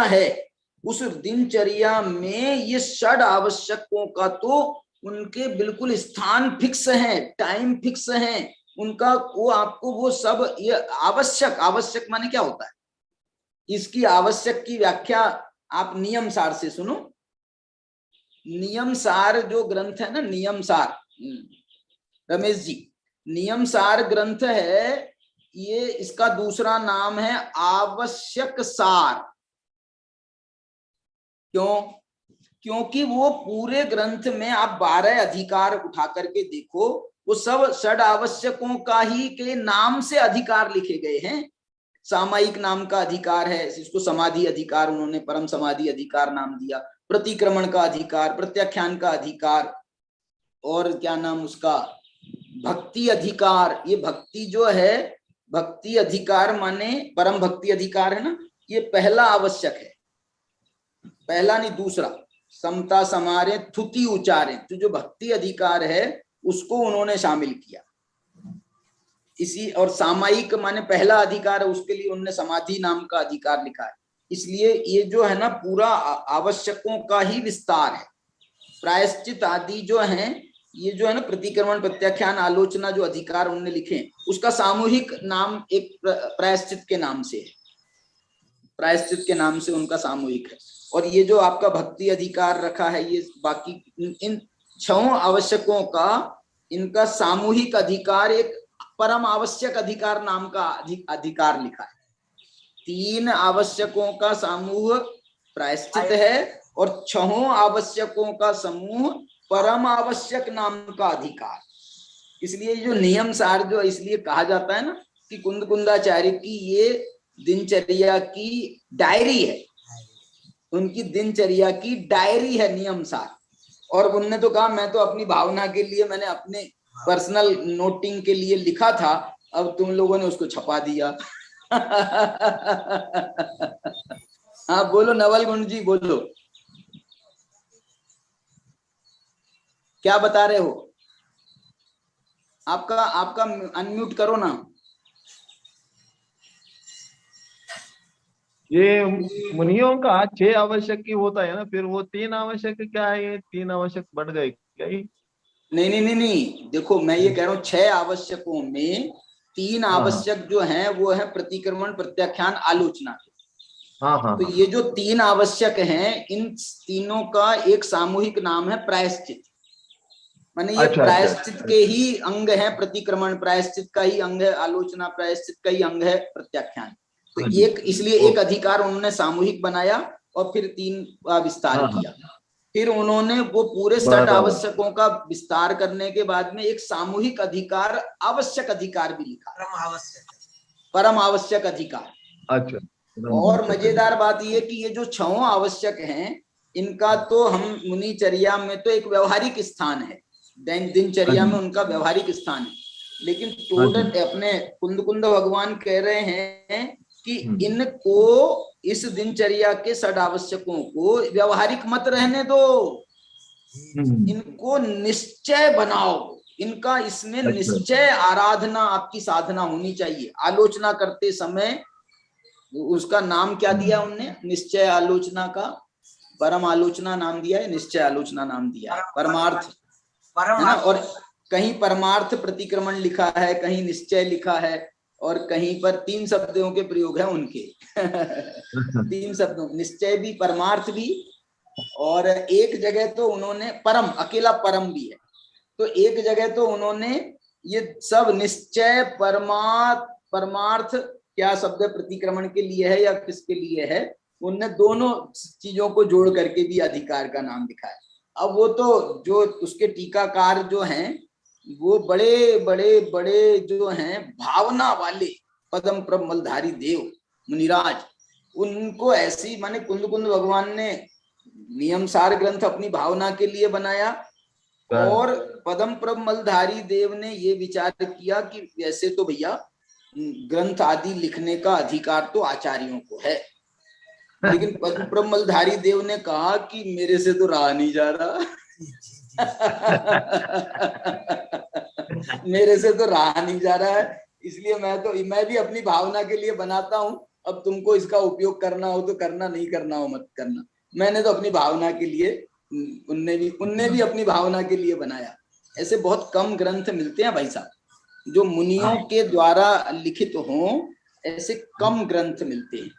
है, उस दिनचर्या में ये षड आवश्यकों का तो उनके बिल्कुल स्थान फिक्स है, टाइम फिक्स है उनका। वो आपको वो सब, ये आवश्यक माने क्या होता है, इसकी आवश्यक की व्याख्या आप नियम सार से सुनो। नियम सार जो ग्रंथ है ना, नियम सार, रमेश जी, नियम सार ग्रंथ है ये, इसका दूसरा नाम है आवश्यक सार। क्यों? क्योंकि वो पूरे ग्रंथ में आप 12 अधिकार उठा करके देखो, वो सब षड आवश्यकों का ही के नाम से अधिकार लिखे गए हैं। सामायिक नाम का अधिकार है, इसको समाधि अधिकार उन्होंने परम समाधि अधिकार नाम दिया। प्रतिक्रमण का अधिकार, प्रत्याख्यान का अधिकार, और क्या नाम उसका, भक्ति अधिकार। ये भक्ति जो है, भक्ति अधिकार माने परम भक्ति अधिकार है ना, ये पहला आवश्यक है, पहला नहीं दूसरा। समता समारे थुति उचारे, तो जो भक्ति अधिकार है उसको उन्होंने शामिल किया इसी। और सामायिक माने पहला अधिकार है, उसके लिए उन्होंने समाधि नाम का अधिकार लिखा है। इसलिए ये जो है ना पूरा आवश्यकों का ही विस्तार है। प्रायश्चित आदि जो हैं, ये जो है ना प्रतिक्रमण, प्रत्याख्यान, आलोचना जो अधिकार उन्होंने लिखे, उसका सामूहिक नाम एक प्रायश्चित के नाम से है, प्रायश्चित के नाम से उनका सामूहिक है। और ये जो आपका भक्ति अधिकार रखा है, ये बाकी इन 6 आवश्यकों का इनका सामूहिक अधिकार एक परम आवश्यक अधिकार नाम का अधिकार लिखा है। 3 आवश्यकों का समूह प्रायश्चित है और 6 आवश्यकों का समूह परम आवश्यक नाम का अधिकार। इसलिए जो नियम सार जो इसलिए कहा जाता है ना कि कुंदाचार्य की ये दिनचर्या की डायरी है, उनकी दिनचर्या की डायरी है नियम सार। और उनने तो कहा मैं तो अपनी भावना के लिए, मैंने अपने पर्सनल नोटिंग के लिए लिखा था, अब तुम लोगों ने उसको छपा दिया। हाँ बोलो नवल गुण जी, बोलो क्या बता रहे हो? आपका अनम्यूट करो ना। ये मुनियों का 6 आवश्यक की होता है ना, फिर वो 3 आवश्यक क्या है, ये 3 आवश्यक बढ़ गए क्या? नहीं, देखो मैं ये कह रहा हूँ 6 आवश्यकों में 3 आवश्यक जो हैं वो है प्रतिक्रमण, प्रत्याख्यान, आलोचना। तो ये जो 3 आवश्यक हैं, इन तीनों का एक सामूहिक नाम है प्रायश्चित। माने ये प्रायश्चित के ही अंग है, प्रतिक्रमण प्रायश्चित का ही अंग है, आलोचना प्रायश्चित का ही अंग है, प्रत्याख्यान। तो एक, इसलिए एक अधिकार उन्होंने सामूहिक बनाया और फिर 3 का विस्तार किया। फिर उन्होंने वो पूरे 6 आवश्यकों का विस्तार करने के बाद में एक सामूहिक अधिकार, आवश्यक अधिकार भी लिखा, परम आवश्यक अधिकार। अच्छा। और मजेदार बात ये कि ये जो 6 आवश्यक हैं, इनका तो हम मुनिचर्या में तो एक व्यवहारिक स्थान है, दिनचर्या में उनका व्यवहारिक स्थान है। लेकिन टोटल अपने कुंद भगवान कह रहे हैं कि इनको, इस दिनचर्या के 6 आवश्यकों को व्यवहारिक मत रहने दो, इनको निश्चय बनाओ, इनका इसमें निश्चय आराधना आपकी साधना होनी चाहिए। आलोचना करते समय उसका नाम क्या दिया उनने? निश्चय आलोचना का परम आलोचना नाम दिया है, निश्चय आलोचना नाम दिया है, परमार्थ है ना। और कहीं परमार्थ प्रतिक्रमण लिखा है, कहीं निश्चय लिखा है, और कहीं पर 3 शब्दों के प्रयोग है उनके। 3 शब्दों, निश्चय भी, परमार्थ भी, और एक जगह तो उन्होंने परम, अकेला परम भी है। तो एक जगह तो उन्होंने ये सब निश्चय, परमार्थ क्या शब्द प्रतिक्रमण के लिए है या किसके लिए है, उनने दोनों चीजों को जोड़ करके भी अधिकार का नाम लिखा है। अब वो तो जो उसके टीकाकार जो हैं, वो बड़े बड़े बड़े जो हैं भावना वाले पदम प्रमलधारी देव मुनिराज, उनको ऐसी, माने कुंद भगवान ने नियम सार ग्रंथ अपनी भावना के लिए बनाया, और पदम प्रमलधारी देव ने ये विचार किया कि वैसे तो भैया ग्रंथ आदि लिखने का अधिकार तो आचार्यों को है, लेकिन पद्मप्रमलधारी देव ने कहा कि मेरे से तो रहा नहीं जा रहा मेरे से तो रहा नहीं जा रहा है, इसलिए मैं भी अपनी भावना के लिए बनाता हूँ। अब तुमको इसका उपयोग करना हो तो करना, नहीं करना हो मत करना। मैंने तो अपनी भावना के लिए, उनने भी अपनी भावना के लिए बनाया। ऐसे बहुत कम ग्रंथ मिलते हैं भाई साहब, जो मुनियों के द्वारा लिखित हों, ऐसे कम ग्रंथ मिलते हैं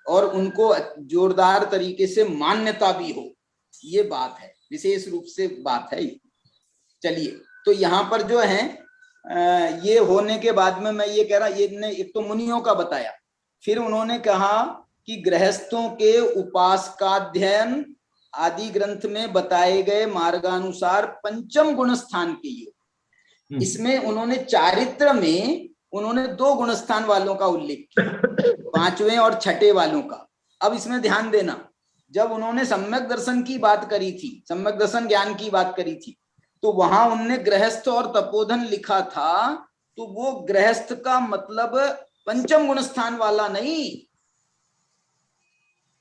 और उनको जोरदार तरीके से मान्यता भी हो, ये बात है, विशेष रूप से बात है। चलिए, तो यहाँ पर जो है ये होने के बाद में मैं ये कह रहा, ये ने एक तो मुनियों का बताया, फिर उन्होंने कहा कि गृहस्थों के उपासकाध्ययन आदि ग्रंथ में बताए गए मार्गानुसार पंचम गुण स्थान के योग। इसमें उन्होंने चारित्र में उन्होंने 2 गुण स्थान वालों का उल्लेख किया, 5वें और 6ठे वालों का। अब इसमें ध्यान देना, जब उन्होंने सम्यक दर्शन की बात करी थी, सम्यक दर्शन ज्ञान की बात करी थी, तो वहां उनने गृहस्थ और तपोधन लिखा था, तो वो गृहस्थ का मतलब पंचम गुण स्थान वाला नहीं,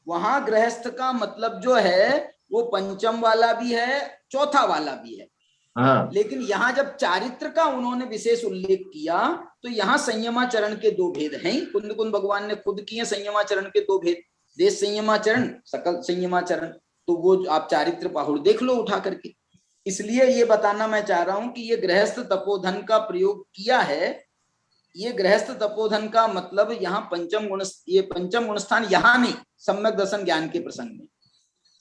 वहां गृहस्थ का मतलब जो है वो पंचम वाला भी है, चौथा वाला भी है। हाँ। लेकिन यहाँ जब चारित्र का उन्होंने विशेष उल्लेख किया, तो यहाँ संयमाचरण के 2 भेद हैं। कुंद कुंद भगवान ने खुद किए संयमाचरण के 2 भेद, देश संयमाचरण, सकल संयमाचरण। तो वो आप चारित्र पाहुड़ देख लो उठा करके। इसलिए ये बताना मैं चाह रहा हूं कि ये गृहस्थ तपोधन का प्रयोग किया है। ये गृहस्थ तपोधन का मतलब यहाँ पंचम गुण, ये पंचम गुण स्थान यहाँ नहीं, सम्यक दर्शन ज्ञान के प्रसंग में।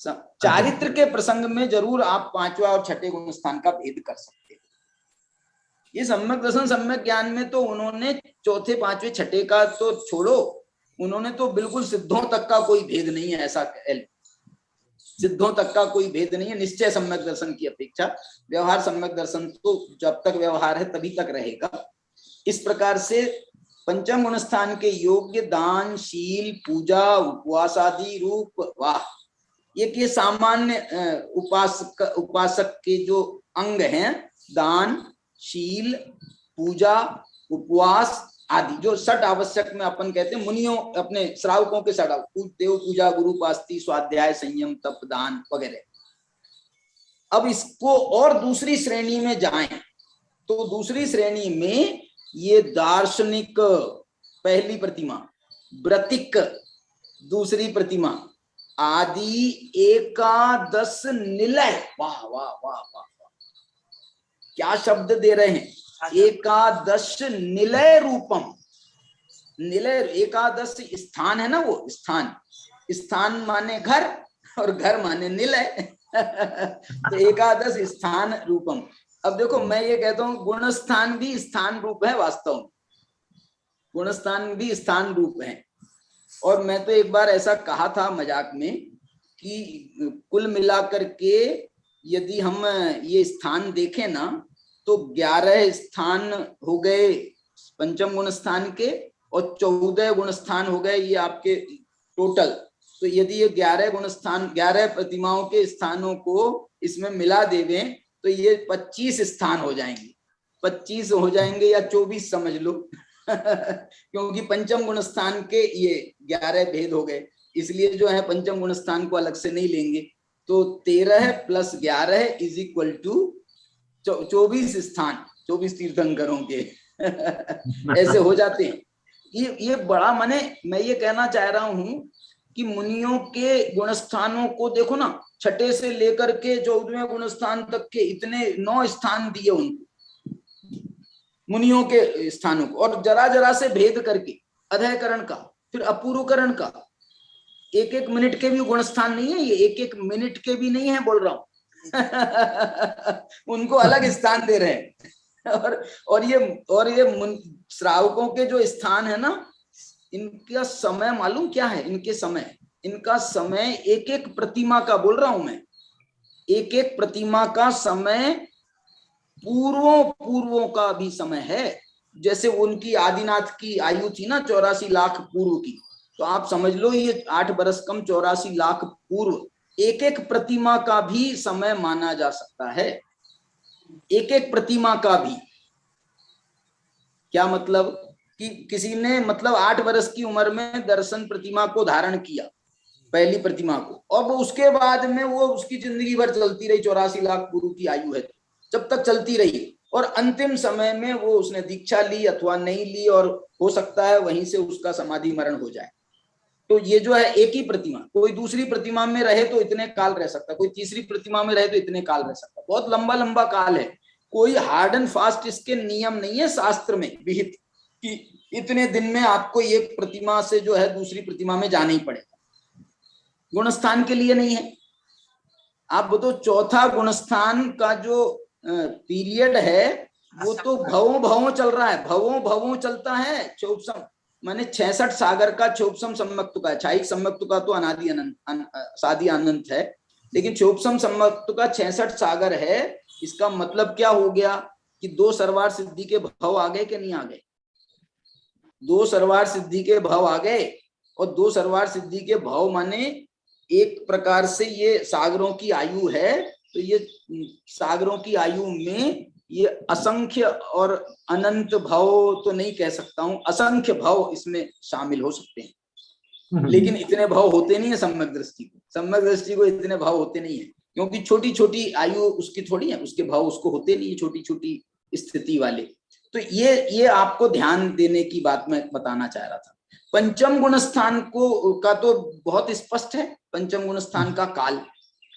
चारित्र के प्रसंग में जरूर आप 5वां और 6ठे गुण स्थान का भेद कर सकते हैं। ये सम्यक दर्शन सम्यक ज्ञान में तो उन्होंने 4थे 5वें 6ठे का तो छोड़ो, उन्होंने तो बिल्कुल सिद्धों तक का कोई भेद नहीं है, ऐसा सिद्धों तक का कोई भेद नहीं है। निश्चय सम्यक दर्शन की अपेक्षा व्यवहार सम्यक दर्शन तो जब तक व्यवहार है तभी तक रहेगा। इस प्रकार से पंचम गुण स्थान के योग्य दान, शील, पूजा, उपवास आदि रूप, वाह, ये सामान्य उपासक के जो अंग हैं, दान, शील, पूजा, उपवास आदि, जो 6 आवश्यक में अपन कहते हैं, मुनियों अपने श्रावकों के 6 देव पूजा, गुरु उपासती, स्वाध्याय, संयम, तप, दान वगैरह। अब इसको और दूसरी श्रेणी में जाएं तो दूसरी श्रेणी में ये दार्शनिक पहली प्रतिमा, व्रतिक दूसरी प्रतिमा आदि, एकादश निलय, वाह वाह वाह वाह, क्या शब्द दे रहे हैं, एकादश निलय रूपम। निलय, एकादश स्थान है ना, वो स्थान, स्थान माने घर और घर माने निलय तो एकादश स्थान रूपम। अब देखो, मैं ये कहता हूँ गुण स्थान भी स्थान रूप है, वास्तव में गुण स्थान भी स्थान रूप है। और मैं तो एक बार ऐसा कहा था मजाक में कि कुल मिलाकर के यदि हम ये स्थान देखें ना, तो 11 स्थान हो गए पंचम गुण स्थान के और 14 गुण स्थान हो गए ये आपके टोटल। तो यदि ये 11 गुण स्थान, 11 प्रतिमाओं के स्थानों को इसमें मिला देवें तो ये 25 स्थान हो जाएंगे, 25 हो जाएंगे या 24 समझ लो क्योंकि पंचम गुण स्थान के ये 11 भेद हो गए, इसलिए जो है पंचम गुण स्थान को अलग से नहीं लेंगे। तो 13 + 11 = 24 स्थान, 24 तीर्थंकरों के ऐसे हो जाते हैं। ये बड़ा, माने मैं ये कहना चाह रहा हूं कि मुनियों के गुण स्थानों को देखो ना, 6ठे से लेकर के 14वें गुण स्थान तक के इतने 9 स्थान दिए उनको, मुनियों के स्थानों को, और जरा जरा से भेद करके अधःकरण का, फिर अपूर्वकरण का, 1-1 मिनट के भी गुण स्थान नहीं है, ये 1-1 मिनट के भी नहीं है बोल रहा हूं उनको अलग स्थान दे रहे हैं। और ये श्रावकों के जो स्थान है ना, इनका समय मालूम क्या है, इनका समय 1-1 प्रतिमा का बोल रहा हूं मैं, 1-1 प्रतिमा का समय पूर्वों का भी समय है। जैसे उनकी आदिनाथ की आयु थी ना 84 लाख पूर्व की, तो आप समझ लो ये 8 बरस कम 84 लाख पूर्व 1-1 प्रतिमा का भी समय माना जा सकता है। 1-1 प्रतिमा का भी क्या मतलब, कि किसी ने मतलब 8 वर्ष की उम्र में दर्शन प्रतिमा को धारण किया, पहली प्रतिमा को, और वो उसके बाद में वो उसकी जिंदगी भर चलती रही, 84 लाख गुरु की आयु है, जब तक चलती रही, और अंतिम समय में वो उसने दीक्षा ली अथवा नहीं ली, और हो सकता है वहीं से उसका समाधि मरण हो जाए। तो ये जो है एक ही प्रतिमा, कोई दूसरी प्रतिमा में रहे तो इतने काल रह सकता, कोई तीसरी प्रतिमा में रहे तो इतने काल रह सकता, बहुत लंबा लंबा काल है। कोई हार्ड एंड फास्ट इसके नियम नहीं है शास्त्र में विहित कि इतने दिन में आपको एक प्रतिमा से जो है दूसरी प्रतिमा में जाना ही पड़ेगा। गुणस्थान के लिए नहीं है। आप वो तो चौथा गुणस्थान का जो पीरियड है वो तो भवों भवों चल रहा है, भवों भवों चलता है। चौपसम माने 66 सागर का चौपसम सम्यक्त का, छाइक सम्यक्त का तो अनादि अनंत सादी अनंत है, लेकिन चौपसम सम्यक्त का 66 सागर है। इसका मतलब क्या हो गया कि 2 सरवार सिद्धि के भव आ गए कि नहीं आ गए? 2 सरवार सिद्धि के भव आ गए, और 2 सरवार सिद्धि के भव माने एक प्रकार से ये सागरों की आयु है। तो ये सागरों की आयु में ये असंख्य और अनंत भव तो नहीं कह सकता हूं, असंख्य भव इसमें शामिल हो सकते हैं, लेकिन इतने भव होते नहीं है सम्यक दृष्टि को। सम्यक दृष्टि को इतने भव होते नहीं है, क्योंकि छोटी छोटी आयु उसकी थोड़ी है, उसके भव उसको होते नहीं है, छोटी छोटी स्थिति वाले। तो ये आपको ध्यान देने की बात मैं बताना चाह रहा था। पंचम गुण स्थान को का तो बहुत स्पष्ट है, पंचम गुण स्थान का काल।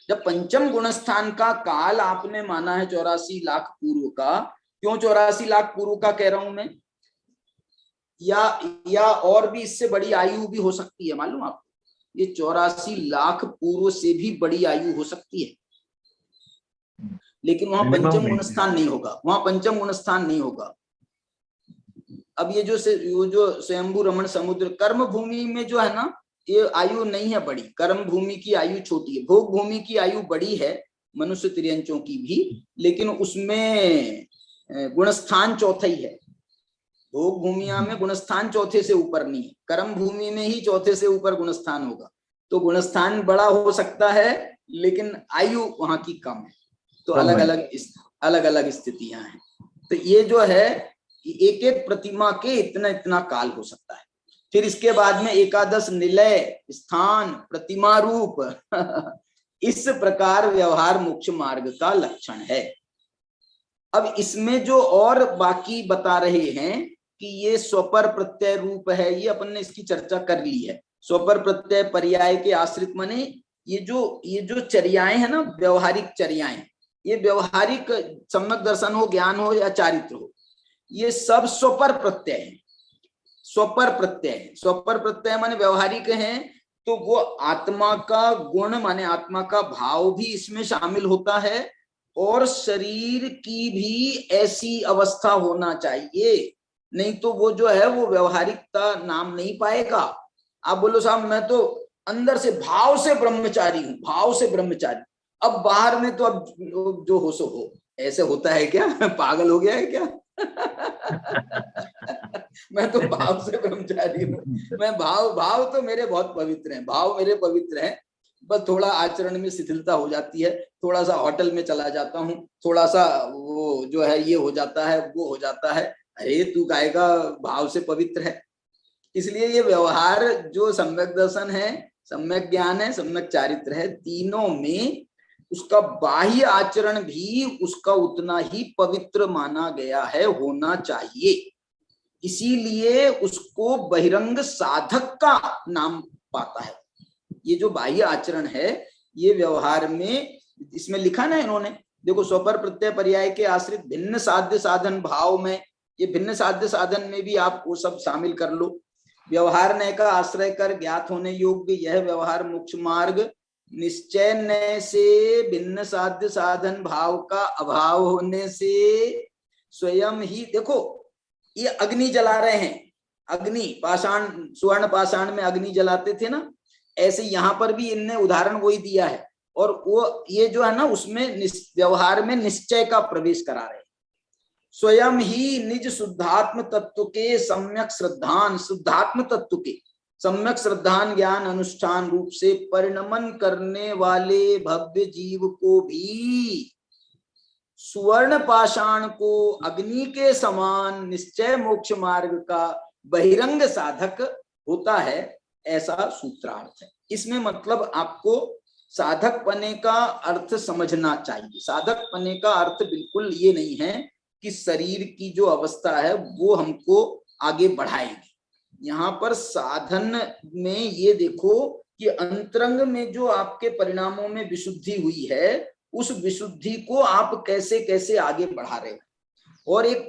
जब पंचम गुण स्थान का काल आपने माना है 84 लाख पूर्व का, क्यों 84 लाख पूर्व का कह रहा हूं मैं, या और भी इससे बड़ी आयु भी हो सकती है, मालूम आपको? ये 84 लाख पूर्व से भी बड़ी आयु हो सकती है, लेकिन वहां पंचम गुण स्थान नहीं होगा, वहां पंचम गुण स्थान नहीं होगा। अब ये जो स्वयंभू रमण समुद्र कर्म भूमि में जो है ना, ये आयु नहीं है बड़ी, कर्म भूमि की आयु छोटी है, भोग भूमि की आयु बड़ी है, मनुष्य तिर्यंचों की भी, लेकिन उसमें गुणस्थान चौथा ही है। भोग भूमिया में गुणस्थान चौथे से ऊपर नहीं है, कर्म भूमि में ही चौथे से ऊपर गुणस्थान होगा। तो गुणस्थान बड़ा हो सकता है, लेकिन आयु वहां की कम है। तो अलग अलग स्थितियां हैं। तो ये जो है एक एक प्रतिमा के इतना इतना काल हो सकता है। फिर इसके बाद में एकादश निलय स्थान प्रतिमा रूप इस प्रकार व्यवहार मोक्ष मार्ग का लक्षण है। अब इसमें जो और बाकी बता रहे हैं कि ये स्वपर प्रत्यय रूप है, ये अपन ने इसकी चर्चा कर ली है। स्वपर प्रत्यय पर्याय के आश्रित माने ये जो चर्याएं है ना, व्यवहारिक चर्याएं, ये व्यवहारिक सम्यक दर्शन हो, ज्ञान हो या चारित्र हो, ये सब स्वपर प्रत्यय है। स्वपर प्रत्यय, स्वपर प्रत्यय माने व्यवहारिक हैं, तो वो आत्मा का गुण माने आत्मा का भाव भी इसमें शामिल होता है, और शरीर की भी ऐसी अवस्था होना चाहिए, नहीं तो वो जो है वो व्यवहारिकता नाम नहीं पाएगा। आप बोलो साहब मैं तो अंदर से भाव से ब्रह्मचारी हूं, भाव से ब्रह्मचारी, अब बाहर में तो अब जो हो सो हो, ऐसे होता है क्या? पागल हो गया है क्या? मैं तो भाव से ब्रह्मचारी हूँ, मैं भाव तो मेरे बहुत पवित्र हैं, भाव मेरे पवित्र हैं, बस थोड़ा आचरण में शिथिलता हो जाती है, थोड़ा सा होटल में चला जाता हूँ, थोड़ा सा वो जो है ये हो जाता है, वो हो जाता है। अरे तू गाएगा भाव से पवित्र है। इसलिए ये व्यवहार जो सम्यक दर्शन है, सम्यक ज्ञान है, सम्यक चारित्र है, तीनों में उसका बाह्य आचरण भी उसका उतना ही पवित्र माना गया है, होना चाहिए। इसीलिए उसको बहिरंग साधक का नाम पाता है। ये जो बाह्य आचरण है, ये व्यवहार में इसमें लिखा ना इन्होंने, देखो स्वपर प्रत्यय पर्याय के आश्रित भिन्न साध्य साधन भाव में, ये भिन्न साध्य साधन में भी आप वो सब शामिल कर लो। व्यवहार नय का आश्रय कर ज्ञात होने योग्य यह व्यवहार मोक्ष मार्ग, निश्चय नय से भिन्न साध्य साधन भाव का अभाव होने से स्वयं ही, देखो ये अग्नि जला रहे हैं, अग्नि पाषाण, स्वर्ण पाषाण में अग्नि जलाते थे ना, ऐसे यहाँ पर भी इनने उदाहरण वही दिया है। और वो ये जो है ना उसमें व्यवहार में निश्चय का प्रवेश करा रहे हैं। स्वयं ही निज शुद्धात्म तत्व के सम्यक श्रद्धान, शुद्धात्म तत्व के सम्यक श्रद्धान ज्ञान अनुष्ठान रूप से परिणमन करने वाले भव्य जीव को भी सुवर्ण पाषाण को अग्नि के समान निश्चय मोक्ष मार्ग का बहिरंग साधक होता है, ऐसा सूत्रार्थ है। इसमें मतलब आपको साधक पने का अर्थ समझना चाहिए। साधक पने का अर्थ बिल्कुल ये नहीं है कि शरीर की जो अवस्था है वो हमको आगे बढ़ाएगी। यहाँ पर साधन में ये देखो कि अंतरंग में जो आपके परिणामों में विशुद्धि हुई है, उस विशुद्धि को आप कैसे कैसे आगे बढ़ा रहे हो। और एक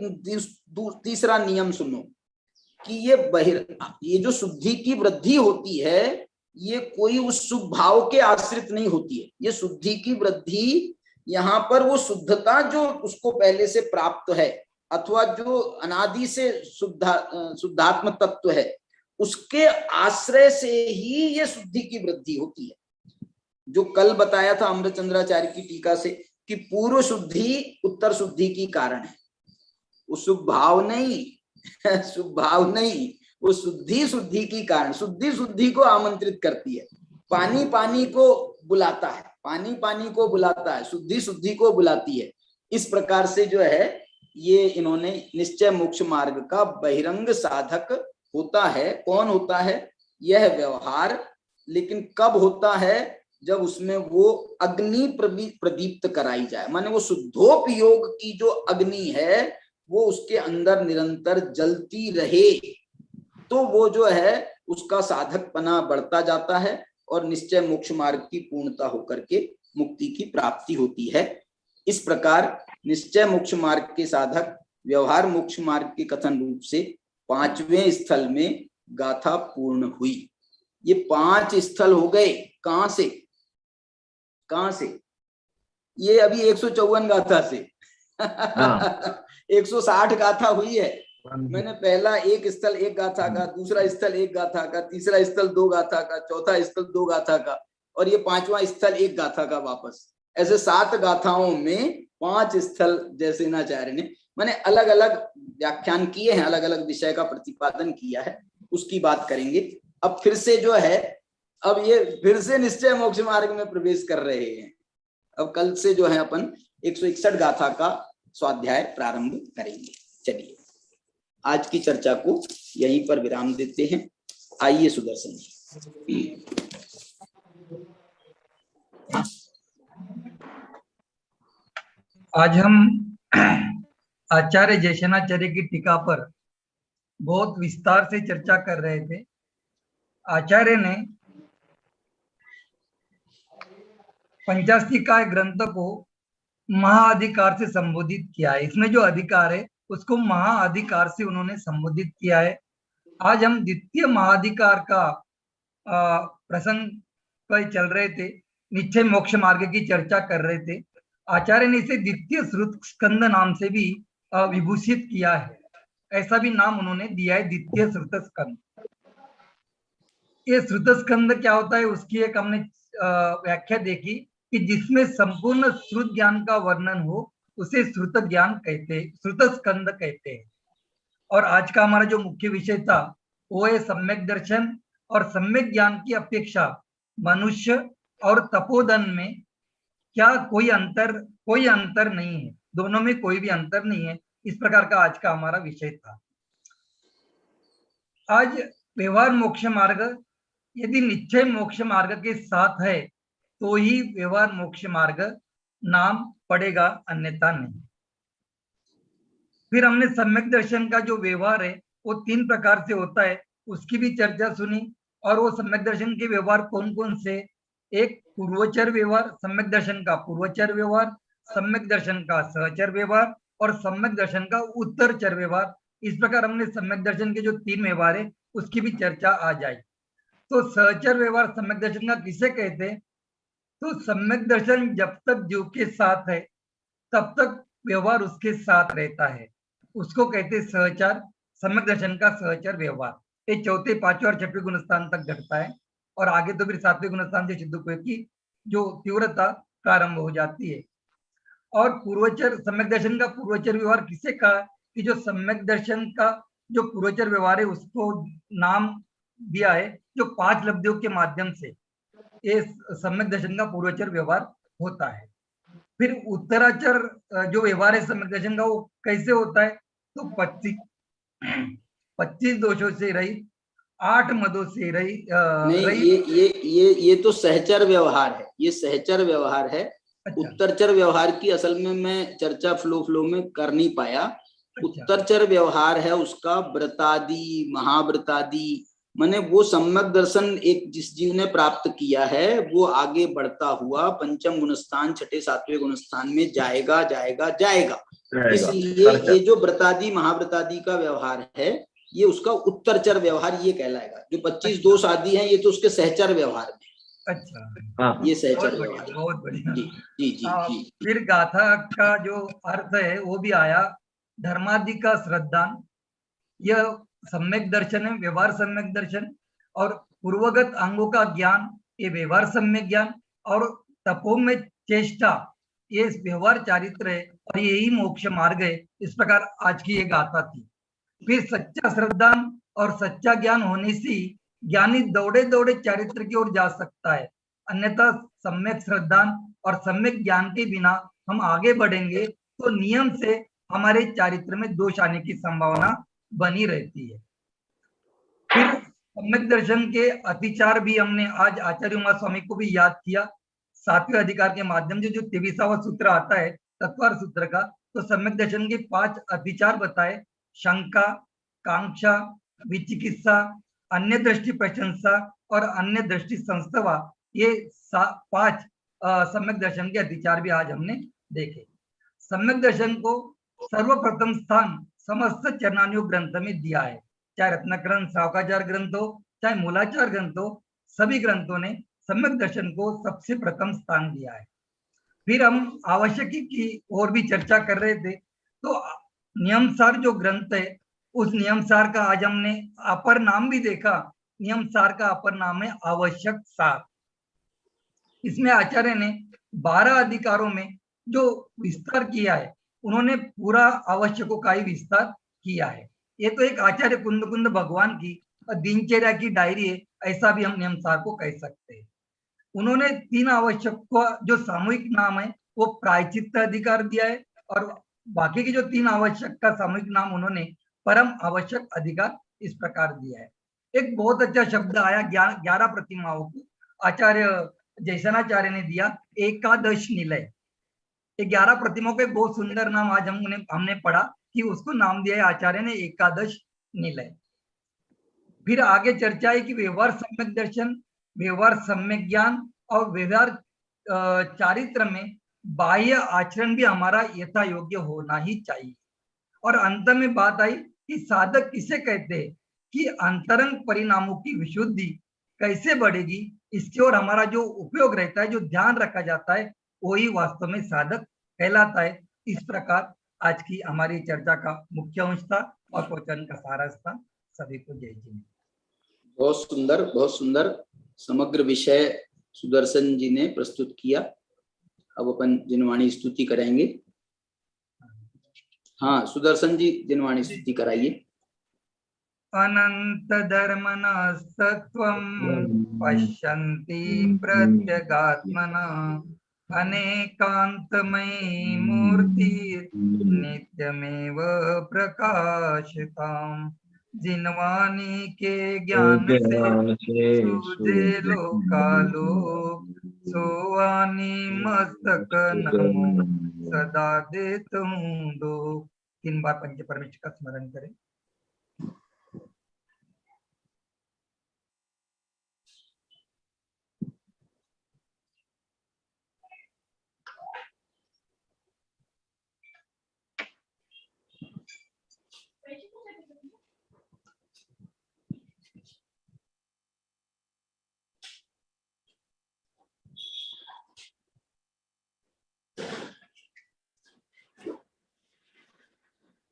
तीसरा नियम सुनो कि ये जो शुद्धि की वृद्धि होती है, ये कोई उस शुभ भाव के आश्रित नहीं होती है। ये शुद्धि की वृद्धि यहाँ पर वो शुद्धता जो उसको पहले से प्राप्त है, अथवा जो अनादि से शुद्धात्म तत्व है, उसके आश्रय से ही ये शुद्धि की वृद्धि होती है। जो कल बताया था अमृतचंद्राचार्य की टीका से कि पूर्व शुद्धि उत्तर शुद्धि की कारण है। वो शुभ भाव नहीं शुभ भाव नहीं, वो शुद्धि की कारण। शुद्धि को आमंत्रित करती है। पानी पानी को बुलाता है, पानी पानी को बुलाता है, शुद्धि को बुलाती है। इस प्रकार से जो है ये इन्होंने निश्चय मोक्ष मार्ग का बहिरंग साधक होता है। कौन होता है? यह व्यवहार। लेकिन कब होता है? जब उसमें वो अग्नि प्रदीप्त कराई जाए, माने वो शुद्धोपयोग की जो अग्नि है वो उसके अंदर निरंतर जलती रहे, तो वो जो है उसका साधकपना बढ़ता जाता है और निश्चय मोक्ष मार्ग की पूर्णता होकर के मुक्ति की प्राप्ति होती है। इस प्रकार निश्चय मोक्ष मार्ग के साधक व्यवहार मोक्ष मार्ग के कथन रूप से 5वें स्थल में गाथा पूर्ण हुई। ये 5 स्थल हो गए। कहां से? ये अभी 154 गाथा से 160 गाथा हुई है। मैंने पहला एक स्थल एक गाथा का, दूसरा स्थल एक गाथा का, तीसरा स्थल 2 गाथा का, चौथा स्थल 2 गाथा का, और ये 5वां स्थल 1 गाथा का वापस। ऐसे 7 गाथाओं में 5 स्थल जयसेनाचार्य ने मैंने अलग अलग व्याख्यान किए हैं, अलग अलग विषय का प्रतिपादन किया है, उसकी बात करेंगे। अब फिर से जो है, अब ये फिर से निश्चय मोक्ष मार्ग में प्रवेश कर रहे हैं। अब कल से जो है अपन 161 गाथा का स्वाध्याय प्रारंभ करेंगे। चलिए आज की चर्चा को यहीं पर विराम देते हैं। आइए सुदर्शन जी। आज हम आचार्य जयसेनाचार्य की टीका पर बहुत विस्तार से चर्चा कर रहे थे। आचार्य ने पंचास्तिकाय ग्रंथ को महाअधिकार से संबोधित किया है। इसमें जो अधिकार है उसको महाअधिकार से उन्होंने संबोधित किया है। आज हम द्वितीय महाअधिकार का प्रसंग पर चल रहे थे, निश्चय मोक्ष मार्ग की चर्चा कर रहे थे। आचार्य ने इसे द्वितीय श्रुत स्कंद नाम से भी विभूषित किया है, ऐसा भी नाम उन्होंने दिया है, द्वितीय श्रुत स्कंद। ये श्रुत स्कंद क्या होता है उसकी एक हमने व्याख्या देखी कि जिसमें संपूर्ण श्रुत ज्ञान का वर्णन हो उसे श्रुत ज्ञान कहते हैं, श्रुत स्कंद कहते हैं। और आज का हमारा जो मुख्य विषय था वो है सम्यक दर्शन। और सम्यक ज्ञान की अपेक्षा मनुष्य और तपोधन में क्या कोई अंतर नहीं है, दोनों में कोई भी अंतर नहीं है। इस प्रकार का आज का हमारा विषय था। आज व्यवहार मोक्ष मार्ग यदि निश्चय मोक्ष मार्ग के साथ है तो ही व्यवहार मोक्ष मार्ग नाम पड़ेगा, अन्यथा नहीं। फिर हमने सम्यक दर्शन का जो व्यवहार है वो 3 प्रकार से होता है, उसकी भी चर्चा सुनी। और वो सम्यक दर्शन के व्यवहार कौन कौन से? एक पूर्वचर व्यवहार, सम्यक दर्शन का पूर्वचर व्यवहार, सम्यक दर्शन का सहचर व्यवहार और सम्यक दर्शन का उत्तरचर व्यवहार। इस प्रकार हमने सम्यक दर्शन के जो 3 व्यवहार है उसकी भी चर्चा आ जाए। तो सहचर व्यवहार सम्यक दर्शन का किसे कहते हैं? तो सम्यक दर्शन जब तक जीव के साथ है तब तक व्यवहार उसके साथ रहता है, उसको कहते हैं सहचार, सम्यक दर्शन का सहचर व्यवहार। ये 4थे, 5वें और 6वें गुणस्थान तक घटता है और आगे तो फिर 7वें गुणस्थान से सिद्धोपयोग की जो तीव्रता प्रारंभ हो जाती है। और पूर्वचर सम्यक दर्शन का पूर्वचर व्यवहार किसे कहा कि जो सम्यक दर्शन का जो पूर्वचर व्यवहार है उसको नाम दिया है जो 5 लब्धियों के माध्यम से ये सम्यक दर्शन का पूर्वचर व्यवहार होता है। फिर उत्तराचर जो व्यवहार है सम्यक दर्शन का वो कैसे होता है? तो 25 दोषों से रहित, 8 मदों से रहित नहीं, ये तो सहचर व्यवहार है, ये सहचर व्यवहार है। अच्छा, उत्तरचर व्यवहार की असल में मैं चर्चा फ्लो में कर नहीं पाया। उत्तरचर व्यवहार है उसका व्रतादि, महाव्रतादि, माने वो सम्यक दर्शन एक जिस जीव ने प्राप्त किया है वो आगे बढ़ता हुआ पंचम गुणस्थान, छठे सातवें गुणस्थान में जाएगा जाएगा जाएगा। इसलिए ये जो व्रतादि महाव्रतादि का व्यवहार है ये उसका उत्तरचर व्यवहार ये कहलाएगा। जो 25 दोष आदि हैं ये तो उसके सहचर व्यवहार में। अच्छा, ये सहचर व्यवहार। बहुत बढ़िया। जी जी जी जी। फिर गाथा का जो अर्थ है वो भी आया, धर्मादि का श्रद्धान, यह सम्यक दर्शन है, व्यवहार सम्यक दर्शन। और पूर्वगत अंगों का ज्ञान, ये व्यवहार सम्यक ज्ञान। और तपो में चेष्टा, ये व्यवहार चारित्र है और यही मोक्ष मार्ग है। इस प्रकार आज की ये गाथा थी। फिर सच्चा श्रद्धान और सच्चा ज्ञान होने से ज्ञानी दौड़े दौड़े चारित्र की ओर जा सकता है, अन्यथा सम्यक श्रद्धान और सम्यक ज्ञान के बिना हम आगे बढ़ेंगे तो नियम से हमारे चारित्र में दोष आने की संभावना बनी रहती है। फिर सम्यक दर्शन के अतिचार भी हमने आज आचार्य उमा स्वामी को भी याद किया। 7वें अधिकार के माध्यम से जो 23वां सूत्र आता है तत्वार सूत्र का, तो सम्यक दर्शन के 5 अतिचार बताए, शंका, कांक्षा, विचिकित्सा, अन्य दृष्टि प्रशंसा और अन्य दृष्टि संस्तवा, ये 5 सम्यक दर्शन के अतिचार भी आज हमने देखे। सम्यक दर्शन को सर्वप्रथम स्थान समस्त चरणानुयोग ग्रंथ में दिया है, चाहे रत्नकरण श्रावकाचार ग्रंथ हो चाहे मूलाचार ग्रंथ हो, सभी ग्रंथों ने सम्यक दर्शन को सबसे प्रथम स्थान दिया है। फिर हम आवश्यकी की और भी चर्चा कर रहे थे, तो नियमसार जो ग्रंथ है उस नियमसार का आज हमने अपर नाम भी देखा। नियमसार का अपर नाम है आवश्यक सार। इसमें आचार्य ने 12 अधिकारों में जो विस्तार किया है, उन्होंने पूरा आवश्यकों का ही विस्तार किया है। ये तो एक आचार्य कुंद कुंद भगवान की दिनचर्या की डायरी है, ऐसा भी हम नियमसार को कह सकते हैं। उन्होंने 3 आवश्यक का जो सामूहिक नाम है वो प्रायचित्त अधिकार दिया है, और बाकी के जो 3 आवश्यक का सामूहिक नाम उन्होंने परम आवश्यक अधिकार इस प्रकार दिया है। एक बहुत अच्छा शब्द आया 11 प्रतिमाओं को आचार्य जैसनाचार्य ने दिया, एकादश निलय। 11 प्रतिमाओं के बहुत सुंदर नाम आज हमने पढ़ा कि उसको नाम दिया है आचार्य ने एकादश निलय। फिर आगे चर्चा है कि व्यवहार सम्यक दर्शन, व्यवहार सम्यक ज्ञान और व्यवहार चारित्र में बाह्य आचरण भी हमारा यथा योग्य होना ही चाहिए। और अंत में बात आई कि साधक किसे कहते हैं, कि अंतरंग परिणामों की विशुद्धि कैसे बढ़ेगी, इसकी ओर हमारा जो उपयोग रहता है, जो ध्यान रखा जाता है, वही वास्तव में साधक कहलाता है। इस प्रकार आज की हमारी चर्चा का मुख्य अंश था और प्रवचन का सारांश था। सभी को जय जी। बहुत सुंदर, बहुत सुंदर समग्र विषय सुदर्शन जी ने प्रस्तुत किया। अब अपन जिनवाणी स्तुति करेंगे। हाँ सुदर्शन जी, जिनवाणी स्तुति कराइए। अनंत धर्मनस्तत्वं पश्यन्ति प्रत्यगात्मना, अनेकांतमयी मूर्ति नित्यमेव प्रकाशताम्। जिनवाणी के ज्ञान से सूझे लोकालोक, सोवानी मस्तक नमो सदा देता हूँ दो। 3 बार पंच परमेश्वर का स्मरण करें।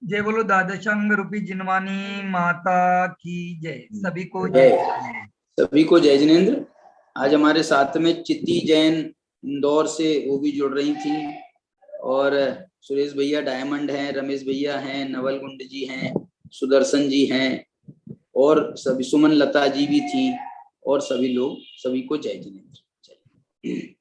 जय बोलो द्वादशांग रूपी जिनवानी माता की जय। सभी को जय। सभी को जय जिनेन्द्र। आज हमारे साथ में चित्ती जैन इंदौर से वो भी जुड़ रही थी, और सुरेश भैया डायमंड हैं, रमेश भैया हैं, नवल गुंड जी हैं, सुदर्शन जी हैं, और सभी सुमन लता जी भी थी, और सभी लोग, सभी को जय जिनेन्द्र।